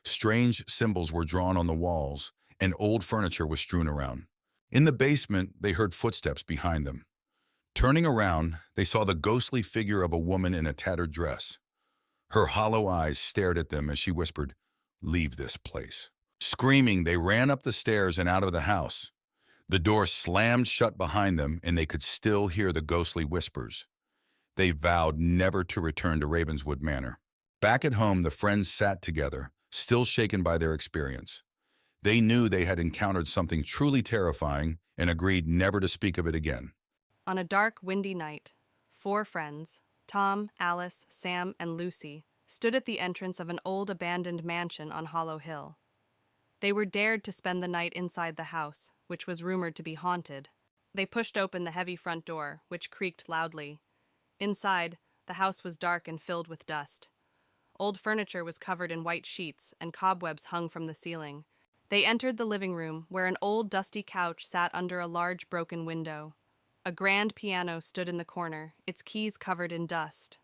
Strange symbols were drawn on the walls, and old furniture was strewn around. In the basement, they heard footsteps behind them. Turning around, they saw the ghostly figure of a woman in a tattered dress. Her hollow eyes stared at them as she whispered, "Leave this place." Screaming, they ran up the stairs and out of the house. The door slammed shut behind them, and they could still hear the ghostly whispers. They vowed never to return to Ravenswood Manor. Back at home, the friends sat together, still shaken by their experience. They knew they had encountered something truly terrifying and agreed never to speak of it again. On a dark, windy night, 4 friends, Tom, Alice, Sam, and Lucy, stood at the entrance of an old abandoned mansion on Hollow Hill. They were dared to spend the night inside the house, which was rumored to be haunted. They pushed open the heavy front door, which creaked loudly. Inside, the house was dark and filled with dust. Old furniture was covered in white sheets, and cobwebs hung from the ceiling. They entered the living room, where an old dusty couch sat under a large broken window. A grand piano stood in the corner, its keys covered in dust.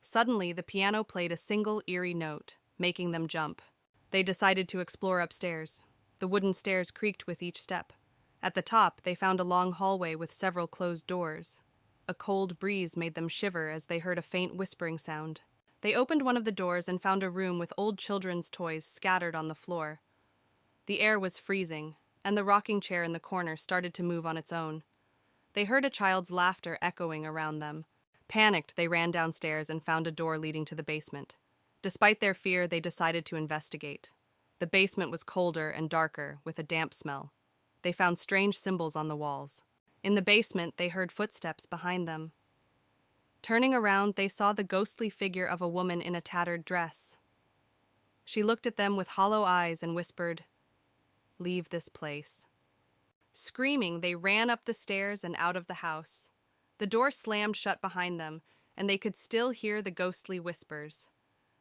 Suddenly, the piano played a single eerie note, making them jump. They decided to explore upstairs. The wooden stairs creaked with each step. At the top, they found a long hallway with several closed doors. A cold breeze made them shiver as they heard a faint whispering sound. They opened one of the doors and found a room with old children's toys scattered on the floor. The air was freezing, and the rocking chair in the corner started to move on its own. They heard a child's laughter echoing around them. Panicked, they ran downstairs and found a door leading to the basement. Despite their fear, they decided to investigate. The basement was colder and darker, with a damp smell. They found strange symbols on the walls. In the basement, they heard footsteps behind them. Turning around, they saw the ghostly figure of a woman in a tattered dress. She looked at them with hollow eyes and whispered, "Leave this place." Screaming, they ran up the stairs and out of the house. The door slammed shut behind them, and they could still hear the ghostly whispers.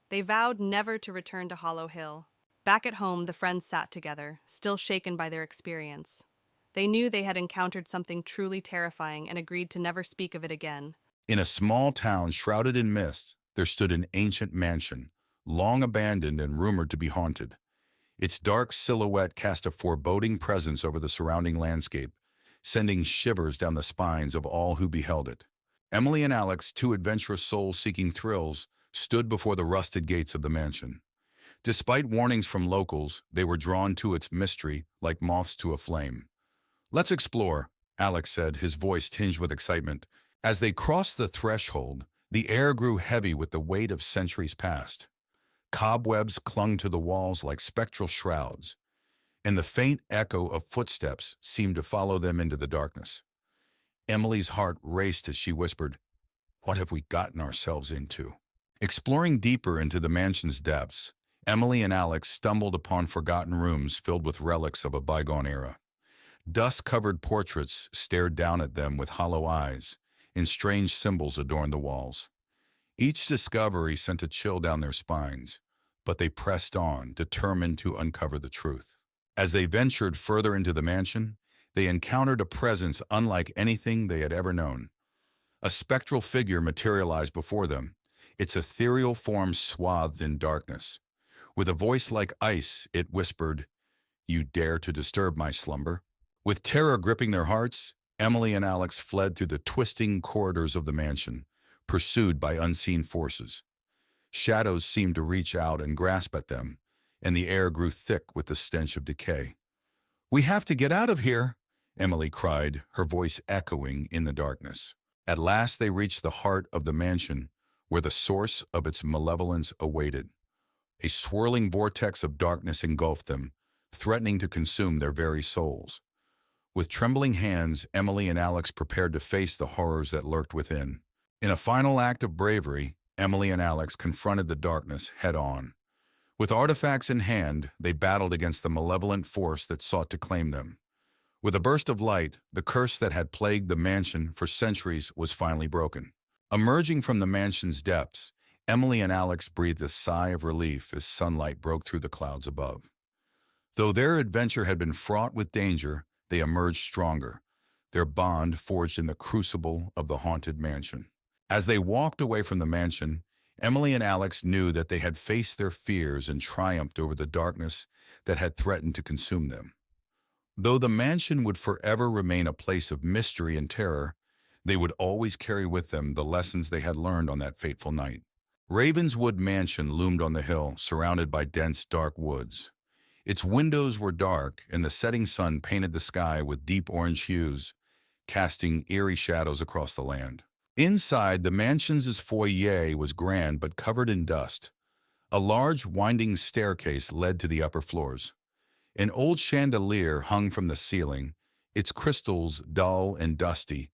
They vowed never to return to Hollow Hill. Back at home, the friends sat together, still shaken by their experience. They knew they had encountered something truly terrifying and agreed to never speak of it again. In a small town shrouded in mist, there stood an ancient mansion, long abandoned and rumored to be haunted. Its dark silhouette cast a foreboding presence over the surrounding landscape, sending shivers down the spines of all who beheld it. Emily and Alex, 2 adventurous souls seeking thrills, stood before the rusted gates of the mansion. Despite warnings from locals, they were drawn to its mystery like moths to a flame. "Let's explore," Alex said, his voice tinged with excitement. As they crossed the threshold, the air grew heavy with the weight of centuries past. Cobwebs clung to the walls like spectral shrouds, and the faint echo of footsteps seemed to follow them into the darkness. Emily's heart raced as she whispered, "What have we gotten ourselves into?" Exploring deeper into the mansion's depths, Emily and Alex stumbled upon forgotten rooms filled with relics of a bygone era. Dust-covered portraits stared down at them with hollow eyes, and strange symbols adorned the walls. Each discovery sent a chill down their spines, but they pressed on, determined to uncover the truth. As they ventured further into the mansion, they encountered a presence unlike anything they had ever known. A spectral figure materialized before them, its ethereal form swathed in darkness. With a voice like ice, it whispered, "You dare to disturb my slumber?" With terror gripping their hearts, Emily and Alex fled through the twisting corridors of the mansion, pursued by unseen forces. Shadows seemed to reach out and grasp at them, and the air grew thick with the stench of decay. "We have to get out of here," Emily cried, her voice echoing in the darkness. At last they reached the heart of the mansion, where the source of its malevolence awaited. A swirling vortex of darkness engulfed them, threatening to consume their very souls. With trembling hands, Emily and Alex prepared to face the horrors that lurked within. In a final act of bravery, Emily and Alex confronted the darkness head-on. With artifacts in hand, they battled against the malevolent force that sought to claim them. With a burst of light, the curse that had plagued the mansion for centuries was finally broken. Emerging from the mansion's depths, Emily and Alex breathed a sigh of relief as sunlight broke through the clouds above. Though their adventure had been fraught with danger, they emerged stronger, their bond forged in the crucible of the haunted mansion. As they walked away from the mansion, Emily and Alex knew that they had faced their fears and triumphed over the darkness that had threatened to consume them. Though the mansion would forever remain a place of mystery and terror, they would always carry with them the lessons they had learned on that fateful night. Ravenwood Mansion loomed on the hill, surrounded by dense, dark woods. Its windows were dark, and the setting sun painted the sky with deep orange hues, casting eerie shadows across the land. Inside, the mansion's foyer was grand but covered in dust. A large, winding staircase led to the upper floors. An old chandelier hung from the ceiling, its crystals dull and dusty,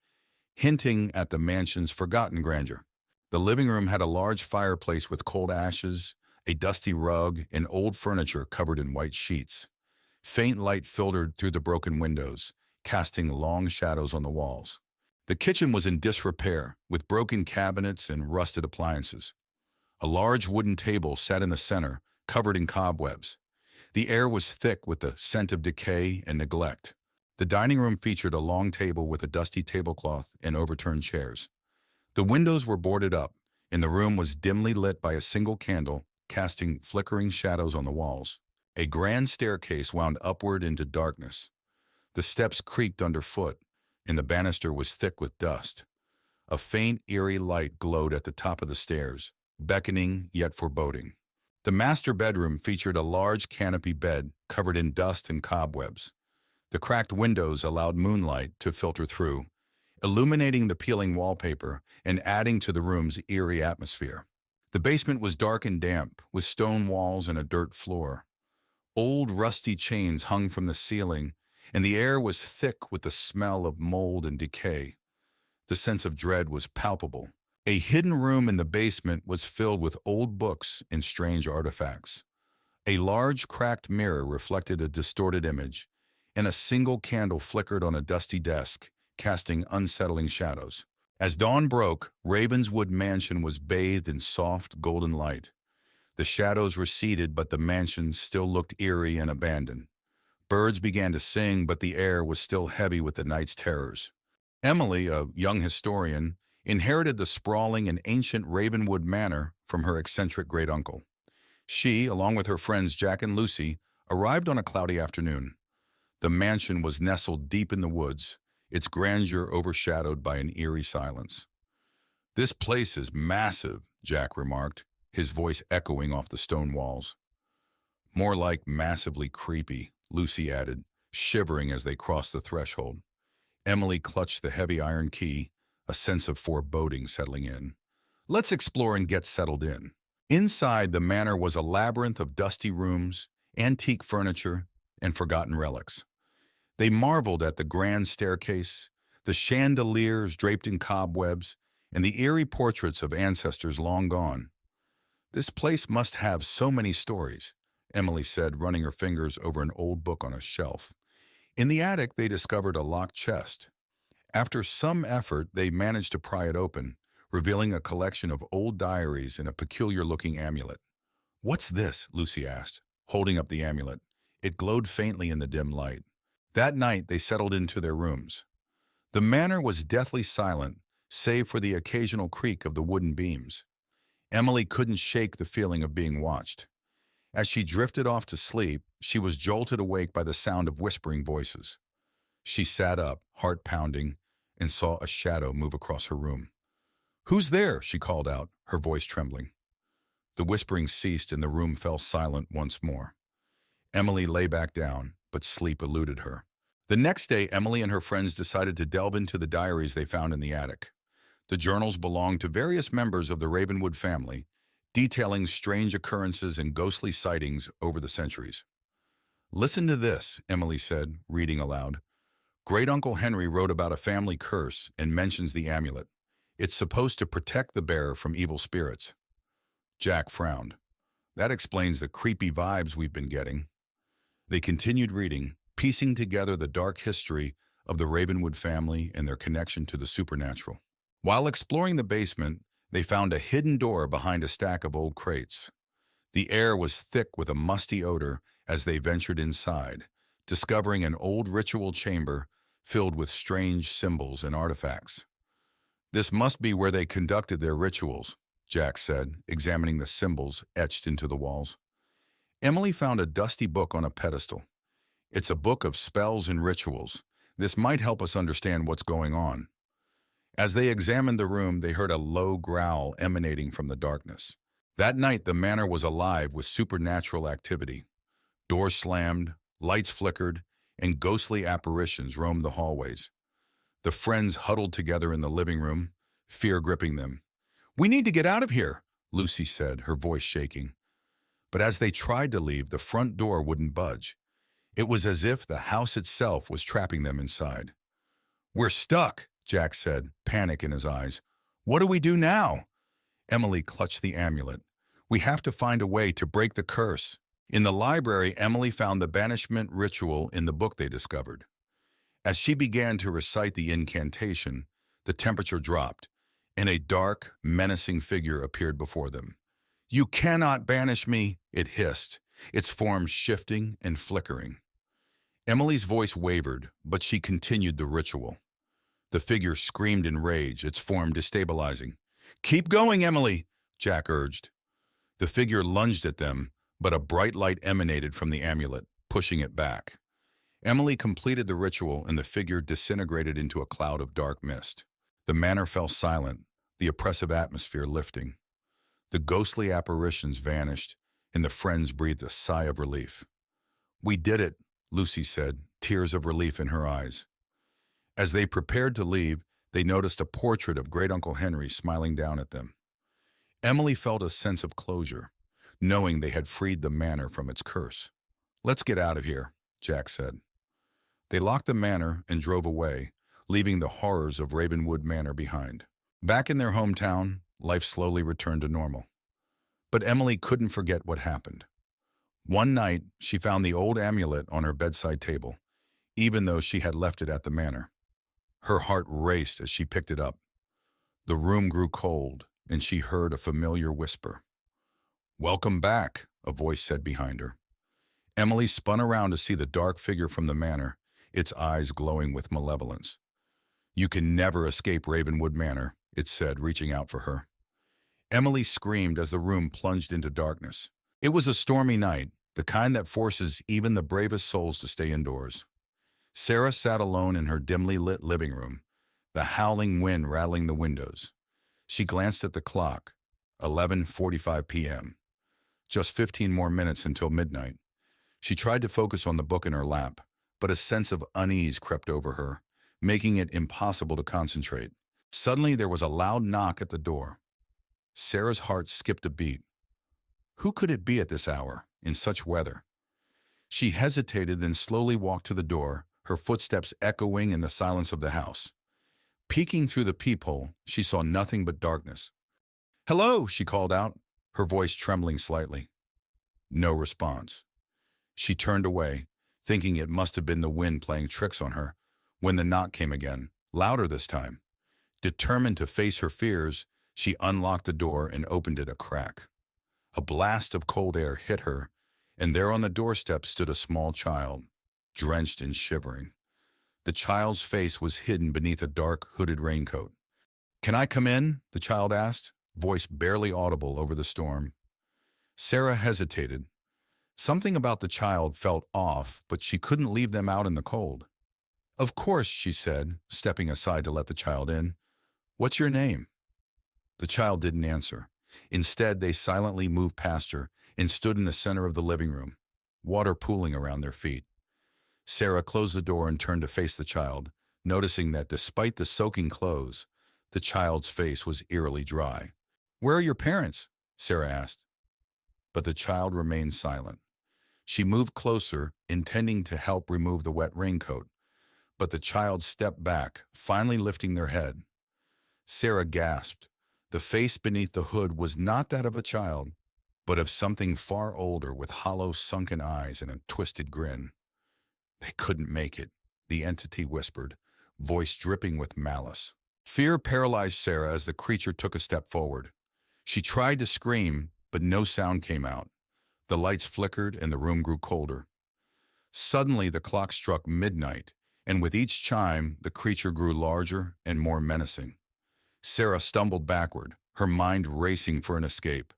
hinting at the mansion's forgotten grandeur. The living room had a large fireplace with cold ashes, a dusty rug, and old furniture covered in white sheets. Faint light filtered through the broken windows, casting long shadows on the walls. The kitchen was in disrepair, with broken cabinets and rusted appliances. A large wooden table sat in the center, covered in cobwebs. The air was thick with the scent of decay and neglect. The dining room featured a long table with a dusty tablecloth and overturned chairs. The windows were boarded up, and the room was dimly lit by a single candle, casting flickering shadows on the walls. A grand staircase wound upward into darkness. The steps creaked underfoot, and the banister was thick with dust. A faint, eerie light glowed at the top of the stairs, beckoning yet foreboding. The master bedroom featured a large canopy bed covered in dust and cobwebs. The cracked windows allowed moonlight to filter through, illuminating the peeling wallpaper and adding to the room's eerie atmosphere. The basement was dark and damp, with stone walls and a dirt floor. Old, rusty chains hung from the ceiling, and the air was thick with the smell of mold and decay. The sense of dread was palpable. A hidden room in the basement was filled with old books and strange artifacts. A large, cracked mirror reflected a distorted image, and a single candle flickered on a dusty desk, casting unsettling shadows. As dawn broke, Ravenswood Mansion was bathed in soft, golden light. The shadows receded, but the mansion still looked eerie and abandoned. Birds began to sing, but the air was still heavy with the night's terrors. Emily, a young historian, inherited the sprawling and ancient Ravenwood Manor from her eccentric great-uncle. She, along with her friends Jack and Lucy, arrived on a cloudy afternoon. The mansion was nestled deep in the woods, its grandeur overshadowed by an eerie silence. "This place is massive," Jack remarked, his voice echoing off the stone walls. "More like massively creepy," Lucy added, shivering as they crossed the threshold. Emily clutched the heavy iron key, a sense of foreboding settling in. "Let's explore and get settled in." Inside the manor was a labyrinth of dusty rooms, antique furniture, and forgotten relics. They marveled at the grand staircase, the chandeliers draped in cobwebs, and the eerie portraits of ancestors long gone. This place must have so many stories, Emily said, running her fingers over an old book on a shelf. In the attic, they discovered a locked chest. After some effort, they managed to pry it open, revealing a collection of old diaries and a peculiar-looking amulet. "What's this?" Lucy asked, holding up the amulet. It glowed faintly in the dim light. That night, they settled into their rooms. The manor was deathly silent, save for the occasional creak of the wooden beams. Emily couldn't shake the feeling of being watched. As she drifted off to sleep, she was jolted awake by the sound of whispering voices. She sat up, heart pounding, and saw a shadow move across her room. "Who's there?" she called out, her voice trembling. The whispering ceased and the room fell silent once more. Emily lay back down, but sleep eluded her. The next day, Emily and her friends decided to delve into the diaries they found in the attic. The journals belonged to various members of the Ravenwood family, detailing strange occurrences and ghostly sightings over the centuries. "Listen to this," Emily said, reading aloud. "Great-Uncle Henry wrote about a family curse and mentions the amulet. It's supposed to protect the bearer from evil spirits." Jack frowned. "That explains the creepy vibes we've been getting." They continued reading, piecing together the dark history of the Ravenwood family and their connection to the supernatural. While exploring the basement, they found a hidden door behind a stack of old crates. The air was thick with a musty odor as they ventured inside, discovering an old ritual chamber filled with strange symbols and artifacts. "This must be where they conducted their rituals," Jack said, examining the symbols etched into the walls. Emily found a dusty book on a pedestal. "It's a book of spells and rituals. This might help us understand what's going on." As they examined the room, they heard a low growl emanating from the darkness. That night, the manor was alive with supernatural activity. Doors slammed, lights flickered, and ghostly apparitions roamed the hallways. The friends huddled together in the living room, fear gripping them. "We need to get out of here," Lucy said, her voice shaking. But as they tried to leave, the front door wouldn't budge. It was as if the house itself was trapping them inside. "We're stuck," Jack said, panic in his eyes. "What do we do now?" Emily clutched the amulet. "We have to find a way to break the curse." In the library, Emily found the banishment ritual in the book they discovered. As she began to recite the incantation, the temperature dropped, and a dark, menacing figure appeared before them. "You cannot banish me," it hissed, its form shifting and flickering. Emily's voice wavered, but she continued the ritual. The figure screamed in rage, its form destabilizing. "Keep going, Emily," Jack urged. The figure lunged at them, but a bright light emanated from the amulet, pushing it back. Emily completed the ritual and the figure disintegrated into a cloud of dark mist. The manor fell silent, the oppressive atmosphere lifting. The ghostly apparitions vanished, and the friends breathed a sigh of relief. "We did it," Lucy said, tears of relief in her eyes. As they prepared to leave, they noticed a portrait of Great-Uncle Henry smiling down at them. Emily felt a sense of closure, knowing they had freed the manor from its curse. "Let's get out of here," Jack said. They locked the manor and drove away, leaving the horrors of Ravenwood Manor behind. Back in their hometown, life slowly returned to normal. But Emily couldn't forget what happened. One night, she found the old amulet on her bedside table, even though she had left it at the manor. Her heart raced as she picked it up. The room grew cold, and she heard a familiar whisper. "Welcome back," a voice said behind her. Emily spun around to see the dark figure from the manor, its eyes glowing with malevolence. "You can never escape Ravenwood Manor," it said, reaching out for her. Emily screamed as the room plunged into darkness. It was a stormy night, the kind that forces even the bravest souls to stay indoors. Sarah sat alone in her dimly lit living room, the howling wind rattling the windows. She glanced at the clock, 11:45 p.m. Just 15 more minutes until midnight. She tried to focus on the book in her lap, but a sense of unease crept over her, making it impossible to concentrate. Suddenly, there was a loud knock at the door. Sarah's heart skipped a beat. Who could it be at this hour, in such weather? She hesitated, then slowly walked to the door, her footsteps echoing in the silence of the house. Peeking through the peephole, she saw nothing but darkness. "Hello," she called out. her voice trembling slightly. No response. She turned away, thinking it must have been the wind playing tricks on her, when the knock came again, louder this time. Determined to face her fears, she unlocked the door and opened it a crack. A blast of cold air hit her, and there on the doorstep stood a small child, drenched and shivering. The child's face was hidden beneath a dark, hooded raincoat. "Can I come in?" the child asked, voice barely audible over the storm. Sarah hesitated. Something about the child felt off, but she couldn't leave them out in the cold. "Of course," she said, stepping aside to let the child in. "What's your name?" The child didn't answer. Instead, they silently moved past her and stood in the center of the living room, water pooling around their feet. Sarah closed the door and turned to face the child, noticing that despite the soaking clothes, the child's face was eerily dry. "Where are your parents?" Sarah asked. But the child remained silent. She moved closer, intending to help remove the wet raincoat, but the child stepped back, finally lifting their head. Sarah gasped. The face beneath the hood was not that of a child, but of something far older with hollow, sunken eyes and a twisted grin. "They couldn't make it," the entity whispered, voice dripping with malice. Fear paralyzed Sarah as the creature took a step forward. She tried to scream, but no sound came out. The lights flickered and the room grew colder. Suddenly, the clock struck midnight, and with each chime, the creature grew larger and more menacing. Sarah stumbled backward, her mind racing for an escape.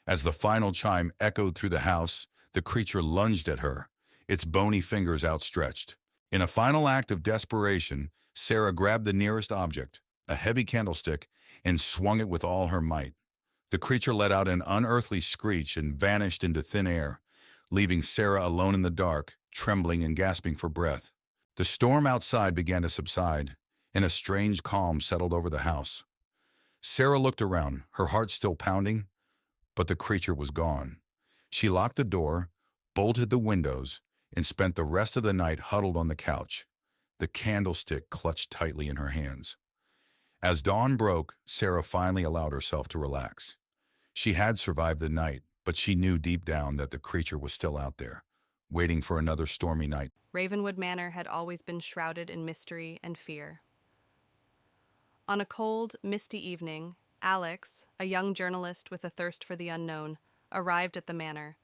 As the final chime echoed through the house, the creature lunged at her, its bony fingers outstretched. In a final act of desperation, Sarah grabbed the nearest object, a heavy candlestick, and swung it with all her might. The creature let out an unearthly screech and vanished into thin air, leaving Sarah alone in the dark, trembling and gasping for breath. The storm outside began to subside, and a strange calm settled over the house. Sarah looked around, her heart still pounding, but the creature was gone. She locked the door, bolted the windows, and spent the rest of the night huddled on the couch, the candlestick clutched tightly in her hands. As dawn broke, Sarah finally allowed herself to relax. She had survived the night, but she knew deep down that the creature was still out there, waiting for another stormy night. Ravenwood Manor had always been shrouded in mystery and fear. On a cold, misty evening, Alex, a young journalist with a thirst for the unknown, arrived at the manor.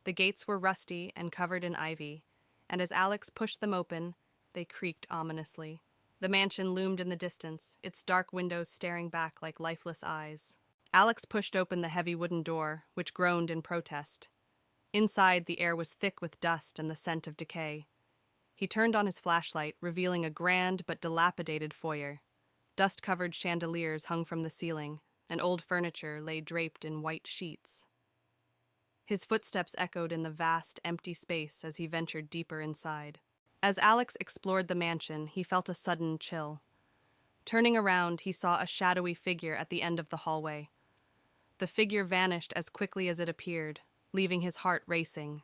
The gates were rusty and covered in ivy, and as Alex pushed them open, they creaked ominously. The mansion loomed in the distance, its dark windows staring back like lifeless eyes. Alex pushed open the heavy wooden door, which groaned in protest. Inside, the air was thick with dust and the scent of decay. He turned on his flashlight, revealing a grand but dilapidated foyer. Dust-covered chandeliers hung from the ceiling, and old furniture lay draped in white sheets. His footsteps echoed in the vast, empty space as he ventured deeper inside. As Alex explored the mansion, he felt a sudden chill. Turning around, he saw a shadowy figure at the end of the hallway. The figure vanished as quickly as it appeared, leaving his heart racing.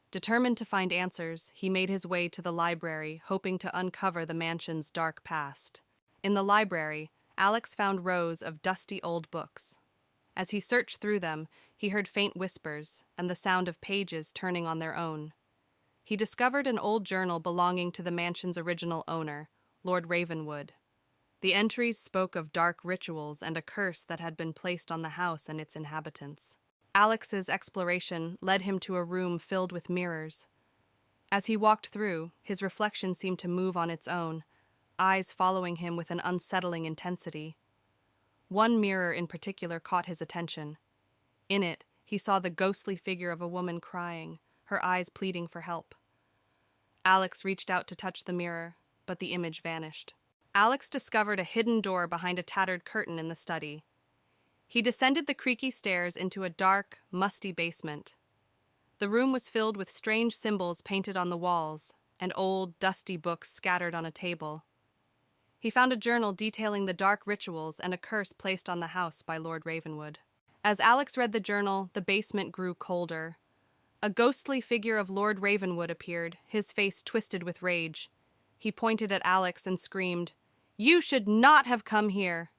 Determined to find answers, he made his way to the library, hoping to uncover the mansion's dark past. In the library, Alex found rows of dusty old books. As he searched through them, he heard faint whispers and the sound of pages turning on their own. He discovered an old journal belonging to the mansion's original owner, Lord Ravenwood. The entries spoke of dark rituals and a curse that had been placed on the house and its inhabitants. Alex's exploration led him to a room filled with mirrors. As he walked through, his reflection seemed to move on its own, eyes following him with an unsettling intensity. One mirror in particular caught his attention. In it, he saw the ghostly figure of a woman crying, her eyes pleading for help. Alex reached out to touch the mirror, but the image vanished. Alex discovered a hidden door behind a tattered curtain in the study. He descended the creaky stairs into a dark, musty basement. The room was filled with strange symbols painted on the walls, and old, dusty books scattered on a table. He found a journal detailing the dark rituals and a curse placed on the house by Lord Ravenwood. As Alex read the journal, the basement grew colder. A ghostly figure of Lord Ravenwood appeared, his face twisted with rage. He pointed at Alex and screamed, "You should not have come here!"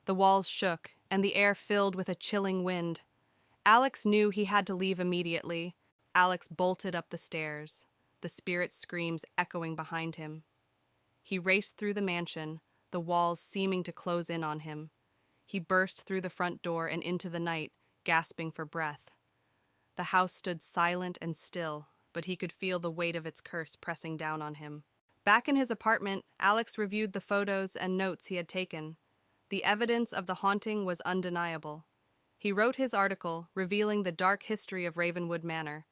The walls shook, and the air filled with a chilling wind. Alex knew he had to leave immediately. Alex bolted up the stairs, the spirit's screams echoing behind him. He raced through the mansion, the walls seeming to close in on him. He burst through the front door and into the night, gasping for breath. The house stood silent and still, but he could feel the weight of its curse pressing down on him. Back in his apartment, Alex reviewed the photos and notes he had taken. The evidence of the haunting was undeniable. He wrote his article, revealing the dark history of Ravenwood Manor.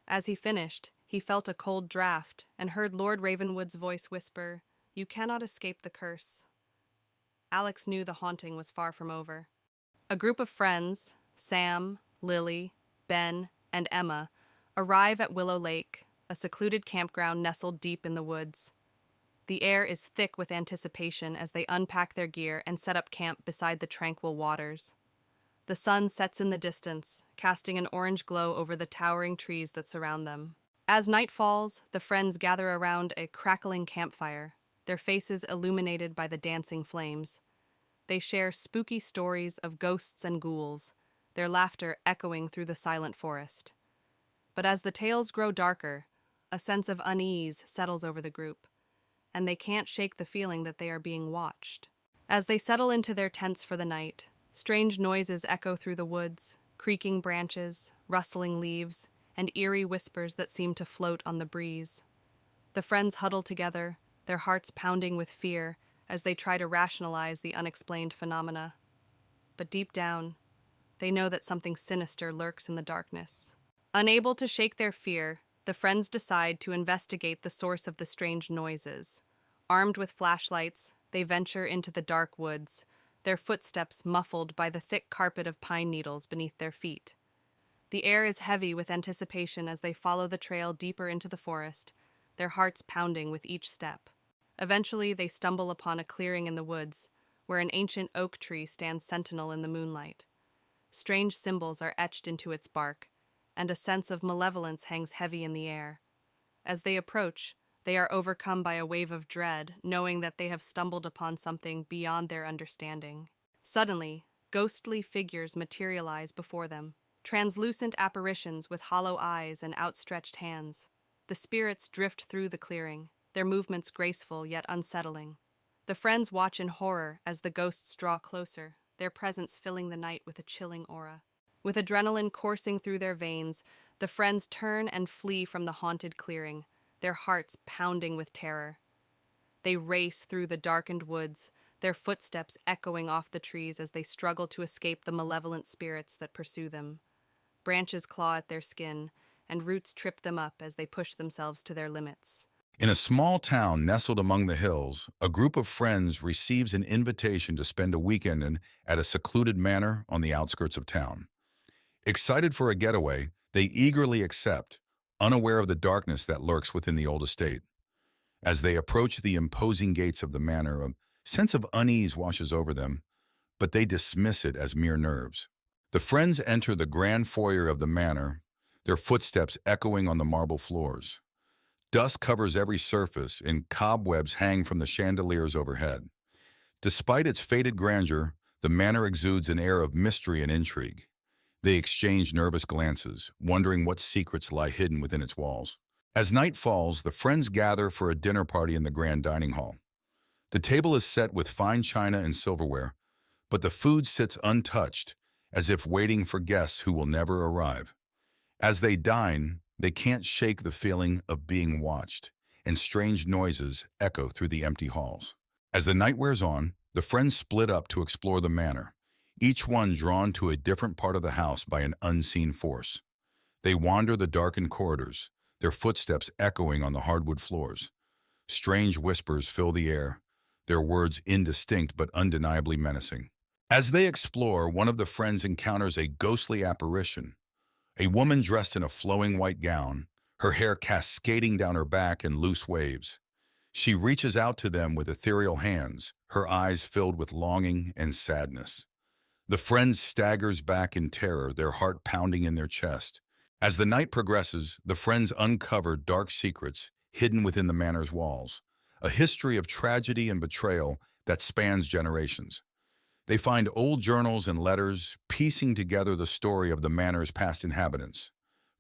As he finished, he felt a cold draft and heard Lord Ravenwood's voice whisper, "You cannot escape the curse." Alex knew the haunting was far from over. A group of friends, Sam, Lily, Ben, and Emma, arrive at Willow Lake, a secluded campground nestled deep in the woods. The air is thick with anticipation as they unpack their gear and set up camp beside the tranquil waters. The sun sets in the distance, casting an orange glow over the towering trees that surround them. As night falls, the friends gather around a crackling campfire, their faces illuminated by the dancing flames. They share spooky stories of ghosts and ghouls, their laughter echoing through the silent forest. But as the tales grow darker, a sense of unease settles over the group, and they can't shake the feeling that they are being watched. As they settle into their tents for the night, strange noises echo through the woods, creaking branches, rustling leaves, and eerie whispers that seem to float on the breeze. The friends huddle together, their hearts pounding with fear as they try to rationalize the unexplained phenomena. But deep down, they know that something sinister lurks in the darkness. Unable to shake their fear, the friends decide to investigate the source of the strange noises. Armed with flashlights, they venture into the dark woods, their footsteps muffled by the thick carpet of pine needles beneath their feet. The air is heavy with anticipation as they follow the trail deeper into the forest, their hearts pounding with each step. Eventually, they stumble upon a clearing in the woods, where an ancient oak tree stands sentinel in the moonlight. Strange symbols are etched into its bark, and a sense of malevolence hangs heavy in the air. As they approach, they are overcome by a wave of dread, knowing that they have stumbled upon something beyond their understanding. Suddenly, ghostly figures materialize before them, translucent apparitions with hollow eyes and outstretched hands. The spirits drift through the clearing, their movements graceful yet unsettling. The friends watch in horror as the ghosts draw closer, their presence filling the night with a chilling aura. With adrenaline coursing through their veins, the friends turn and flee from the haunted clearing, their hearts pounding with terror. They race through the darkened woods, their footsteps echoing off the trees as they struggle to escape the malevolent spirits that pursue them. Branches claw at their skin, and roots trip them up as they push themselves to their limits. In a small town nestled among the hills, a group of friends receives an invitation to spend a weekend at a secluded manor on the outskirts of town. Excited for a getaway, they eagerly accept, unaware of the darkness that lurks within the old estate. As they approach the imposing gates of the manor, a sense of unease washes over them, but they dismiss it as mere nerves. The friends enter the grand foyer of the manor, their footsteps echoing on the marble floors. Dust covers every surface, and cobwebs hang from the chandeliers overhead. Despite its faded grandeur, the manor exudes an air of mystery and intrigue. They exchange nervous glances, wondering what secrets lie hidden within its walls. As night falls, the friends gather for a dinner party in the grand dining hall. The table is set with fine china and silverware, but the food sits untouched, as if waiting for guests who will never arrive. As they dine, they can't shake the feeling of being watched, and strange noises echo through the empty halls. As the night wears on, the friends split up to explore the manor, each one drawn to a different part of the house by an unseen force. They wander the darkened corridors, their footsteps echoing on the hardwood floors. Strange whispers fill the air, their words indistinct but undeniably menacing. As they explore, one of the friends encounters a ghostly apparition, a woman dressed in a flowing white gown, her hair cascading down her back in loose waves. She reaches out to them with ethereal hands, her eyes filled with longing and sadness. The friend staggers back in terror, their heart pounding in their chest. As the night progresses, the friends uncover dark secrets hidden within the manor's walls, a history of tragedy and betrayal that spans generations. They find old journals and letters, piecing together the story of the manor's past inhabitants.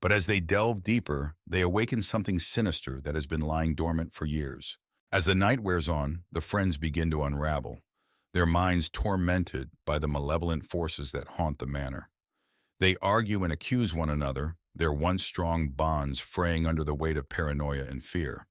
But as they delve deeper, they awaken something sinister that has been lying dormant for years. As the night wears on, the friends begin to unravel, their minds tormented by the malevolent forces that haunt the manor. They argue and accuse one another, their once strong bonds fraying under the weight of paranoia and fear.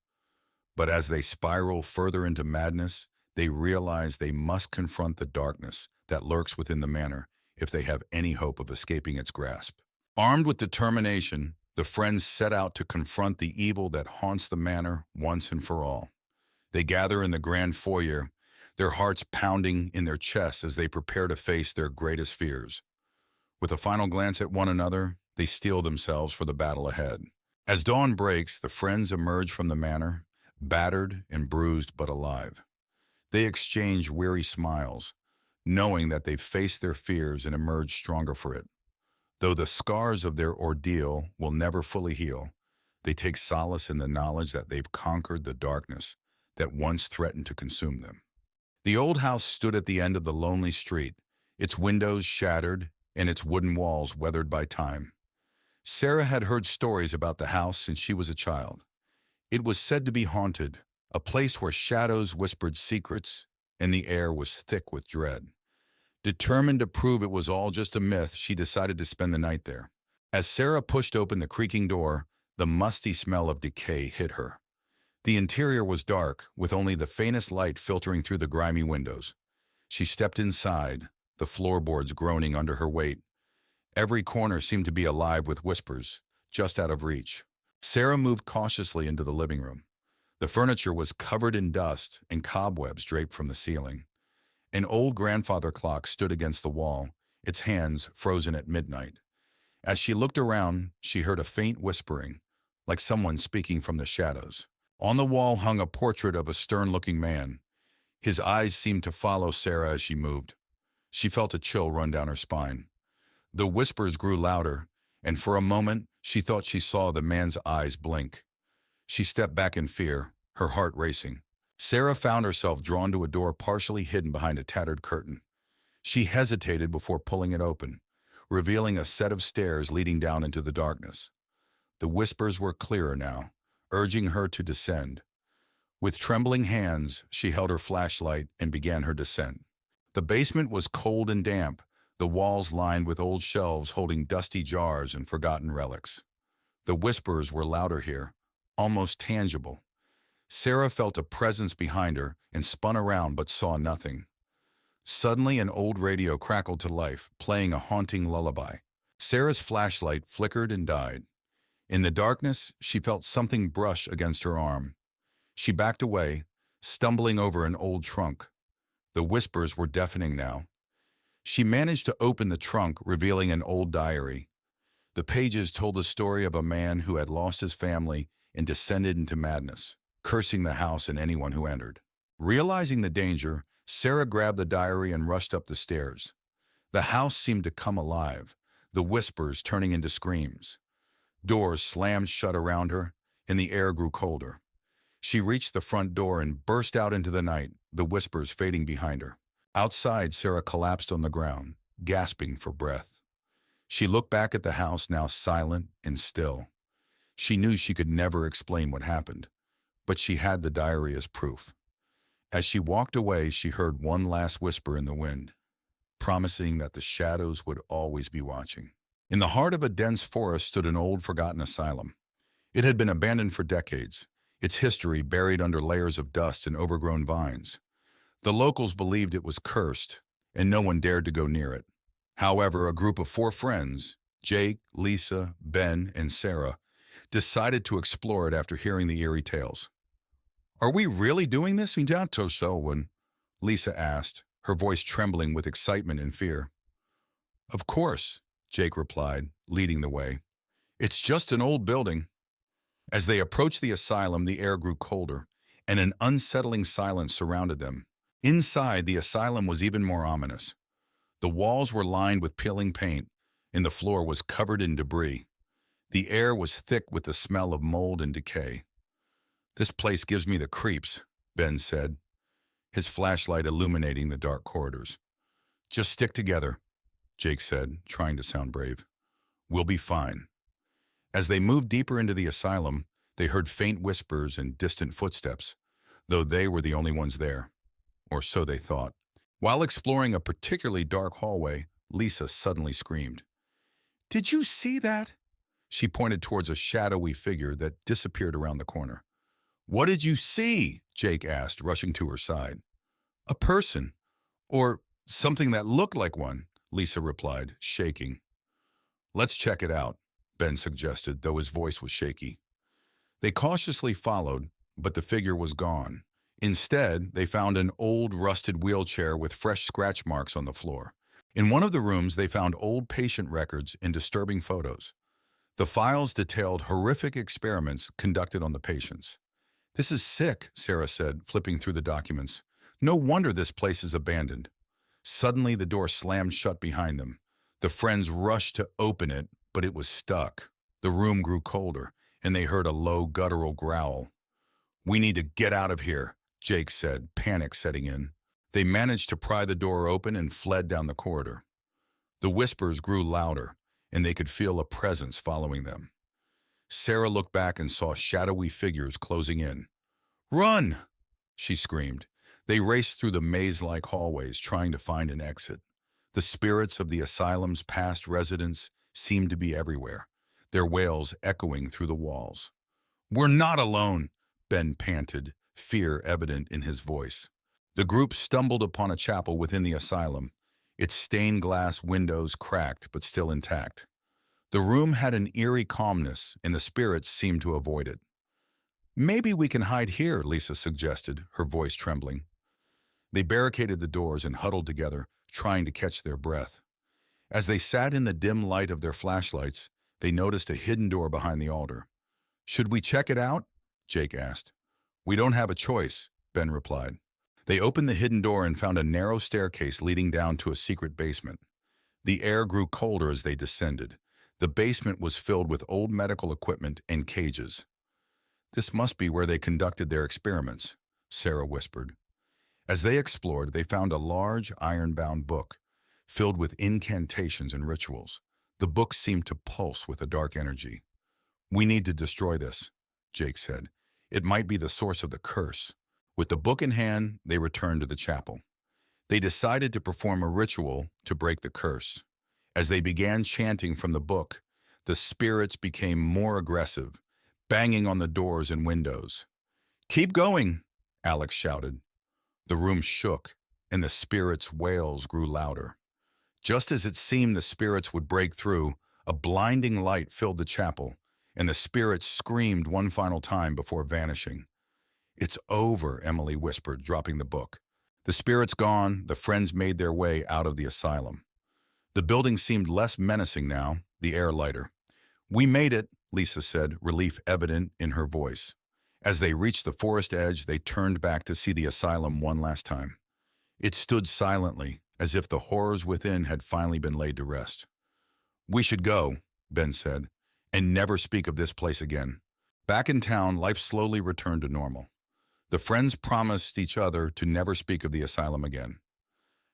But as they spiral further into madness, they realize they must confront the darkness that lurks within the manor if they have any hope of escaping its grasp. Armed with determination, the friends set out to confront the evil that haunts the manor once and for all. They gather in the grand foyer, their hearts pounding in their chests as they prepare to face their greatest fears. With a final glance at one another, they steel themselves for the battle ahead. As dawn breaks, the friends emerge from the manor, battered and bruised but alive. They exchange weary smiles, knowing that they've faced their fears and emerged stronger for it. Though the scars of their ordeal will never fully heal, they take solace in the knowledge that they've conquered the darkness that once threatened to consume them. The old house stood at the end of the lonely street, its windows shattered and its wooden walls weathered by time. Sarah had heard stories about the house since she was a child. It was said to be haunted, a place where shadows whispered secrets and the air was thick with dread. Determined to prove it was all just a myth, she decided to spend the night there. As Sarah pushed open the creaking door, the musty smell of decay hit her. The interior was dark, with only the faintest light filtering through the grimy windows. She stepped inside, the floorboards groaning under her weight. Every corner seemed to be alive with whispers, just out of reach. Sarah moved cautiously into the living room. The furniture was covered in dust and cobwebs draped from the ceiling. An old grandfather clock stood against the wall, its hands frozen at midnight. As she looked around, she heard a faint whispering, like someone speaking from the shadows. On the wall hung a portrait of a stern-looking man. His eyes seemed to follow Sarah as she moved. She felt a chill run down her spine. The whispers grew louder, and for a moment, she thought she saw the man's eyes blink. She stepped back in fear, her heart racing. Sarah found herself drawn to a door partially hidden behind a tattered curtain. She hesitated before pulling it open, revealing a set of stairs leading down into the darkness. The whispers were clearer now, urging her to descend. With trembling hands, she held her flashlight and began her descent. The basement was cold and damp, the walls lined with old shelves holding dusty jars and forgotten relics. The whispers were louder here, almost tangible. Sarah felt a presence behind her and spun around but saw nothing. Suddenly, an old radio crackled to life, playing a haunting lullaby. Sarah's flashlight flickered and died. In the darkness, she felt something brush against her arm. She backed away, stumbling over an old trunk. The whispers were deafening now. She managed to open the trunk, revealing an old diary. The pages told the story of a man who had lost his family and descended into madness, cursing the house and anyone who entered. Realizing the danger, Sarah grabbed the diary and rushed up the stairs. The house seemed to come alive, the whispers turning into screams. Doors slammed shut around her, and the air grew colder. She reached the front door and burst out into the night, the whispers fading behind her. Outside, Sarah collapsed on the ground, gasping for breath. She looked back at the house, now silent and still. She knew she could never explain what happened, but she had the diary as proof. As she walked away, she heard one last whisper in the wind, promising that the shadows would always be watching. In the heart of a dense forest stood an old, forgotten asylum. It had been abandoned for decades, its history buried under layers of dust and overgrown vines. The locals believed it was cursed, and no one dared to go near it. However, a group of 4 friends, Jake, Lisa, Ben, and Sarah, decided to explore it after hearing the eerie tales. "Are we really doing this?" Lisa asked, her voice trembling with excitement and fear. "Of course," Jake replied, leading the way. "It's just an old building." As they approached the asylum, the air grew colder, and an unsettling silence surrounded them. Inside, the asylum was even more ominous. The walls were lined with peeling paint, and the floor was covered in debris. The air was thick with the smell of mold and decay. "This place gives me the creeps," Ben said, his flashlight illuminating the dark corridors. Just stick together, Jake said, trying to sound brave. We'll be fine. As they moved deeper into the asylum, they heard faint whispers and distant footsteps, though they were the only ones there. Or so they thought. While exploring a particularly dark hallway, Lisa suddenly screamed. "Did you see that?" She pointed towards a shadowy figure that disappeared around the corner. "What did you see?" Jake asked, rushing to her side. "A person, or something that looked like one," Lisa replied, shaking. "Let's check it out," Ben suggested, though his voice was shaky. They cautiously followed, but the figure was gone. Instead, they found an old, rusted wheelchair with fresh scratch marks on the floor. In one of the rooms, they found old patient records and disturbing photos. The files detailed horrific experiments conducted on the patients. "This is sick," Sarah said, flipping through the documents. "No wonder this place is abandoned." Suddenly, the door slammed shut behind them. The friends rushed to open it, but it was stuck. The room grew colder, and they heard a low, guttural growl. "We need to get out of here," Jake said, panic setting in. They managed to pry the door open and fled down the corridor. The whispers grew louder, and they could feel a presence following them. Sarah looked back and saw shadowy figures closing in. "Run!" she screamed. They raced through the maze-like hallways, trying to find an exit. The spirits of the asylum's past residents seemed to be everywhere, their wails echoing through the walls. "We're not alone," Ben panted, fear evident in his voice. The group stumbled upon a chapel within the asylum, its stained glass windows cracked but still intact. The room had an eerie calmness, and the spirits seemed to avoid it. "Maybe we can hide here," Lisa suggested, her voice trembling. They barricaded the doors and huddled together, trying to catch their breath. As they sat in the dim light of their flashlights, they noticed a hidden door behind the altar. "Should we check it out?" Jake asked. "We don't have a choice," Ben replied. They opened the hidden door and found a narrow staircase leading down to a secret basement. The air grew colder as they descended. The basement was filled with old medical equipment and cages. "This must be where they conducted their experiments," Sarah whispered. As they explored, they found a large, iron-bound book, filled with incantations and rituals. The book seemed to pulse with a dark energy. "We need to destroy this," Jake said. "It might be the source of the curse." With the book in hand, they returned to the chapel. They decided to perform a ritual to break the curse. As they began chanting from the book, the spirits became more aggressive, banging on the doors and windows. "Keep going," Alex shouted. The room shook, and the spirits' wails grew louder. Just as it seemed the spirits would break through, a blinding light filled the chapel, and the spirits screamed one final time before vanishing. "It's over," Emily whispered, dropping the book. The spirits gone, the friends made their way out of the asylum. The building seemed less menacing now, the air lighter. "We made it," Lisa said, relief evident in her voice. As they reached the forest edge, they turned back to see the asylum one last time. It stood silently, as if the horrors within had finally been laid to rest. "We should go," Ben said, "and never speak of this place again." Back in town, life slowly returned to normal. The friends promised each other to never speak of the asylum again.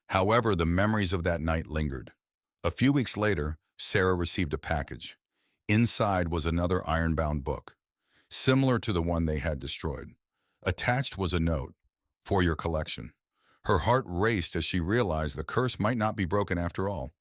However, the memories of that night lingered. A few weeks later, Sarah received a package. Inside was another iron-bound book, similar to the one they had destroyed. Attached was a note, "For your collection." Her heart raced as she realized the curse might not be broken after all.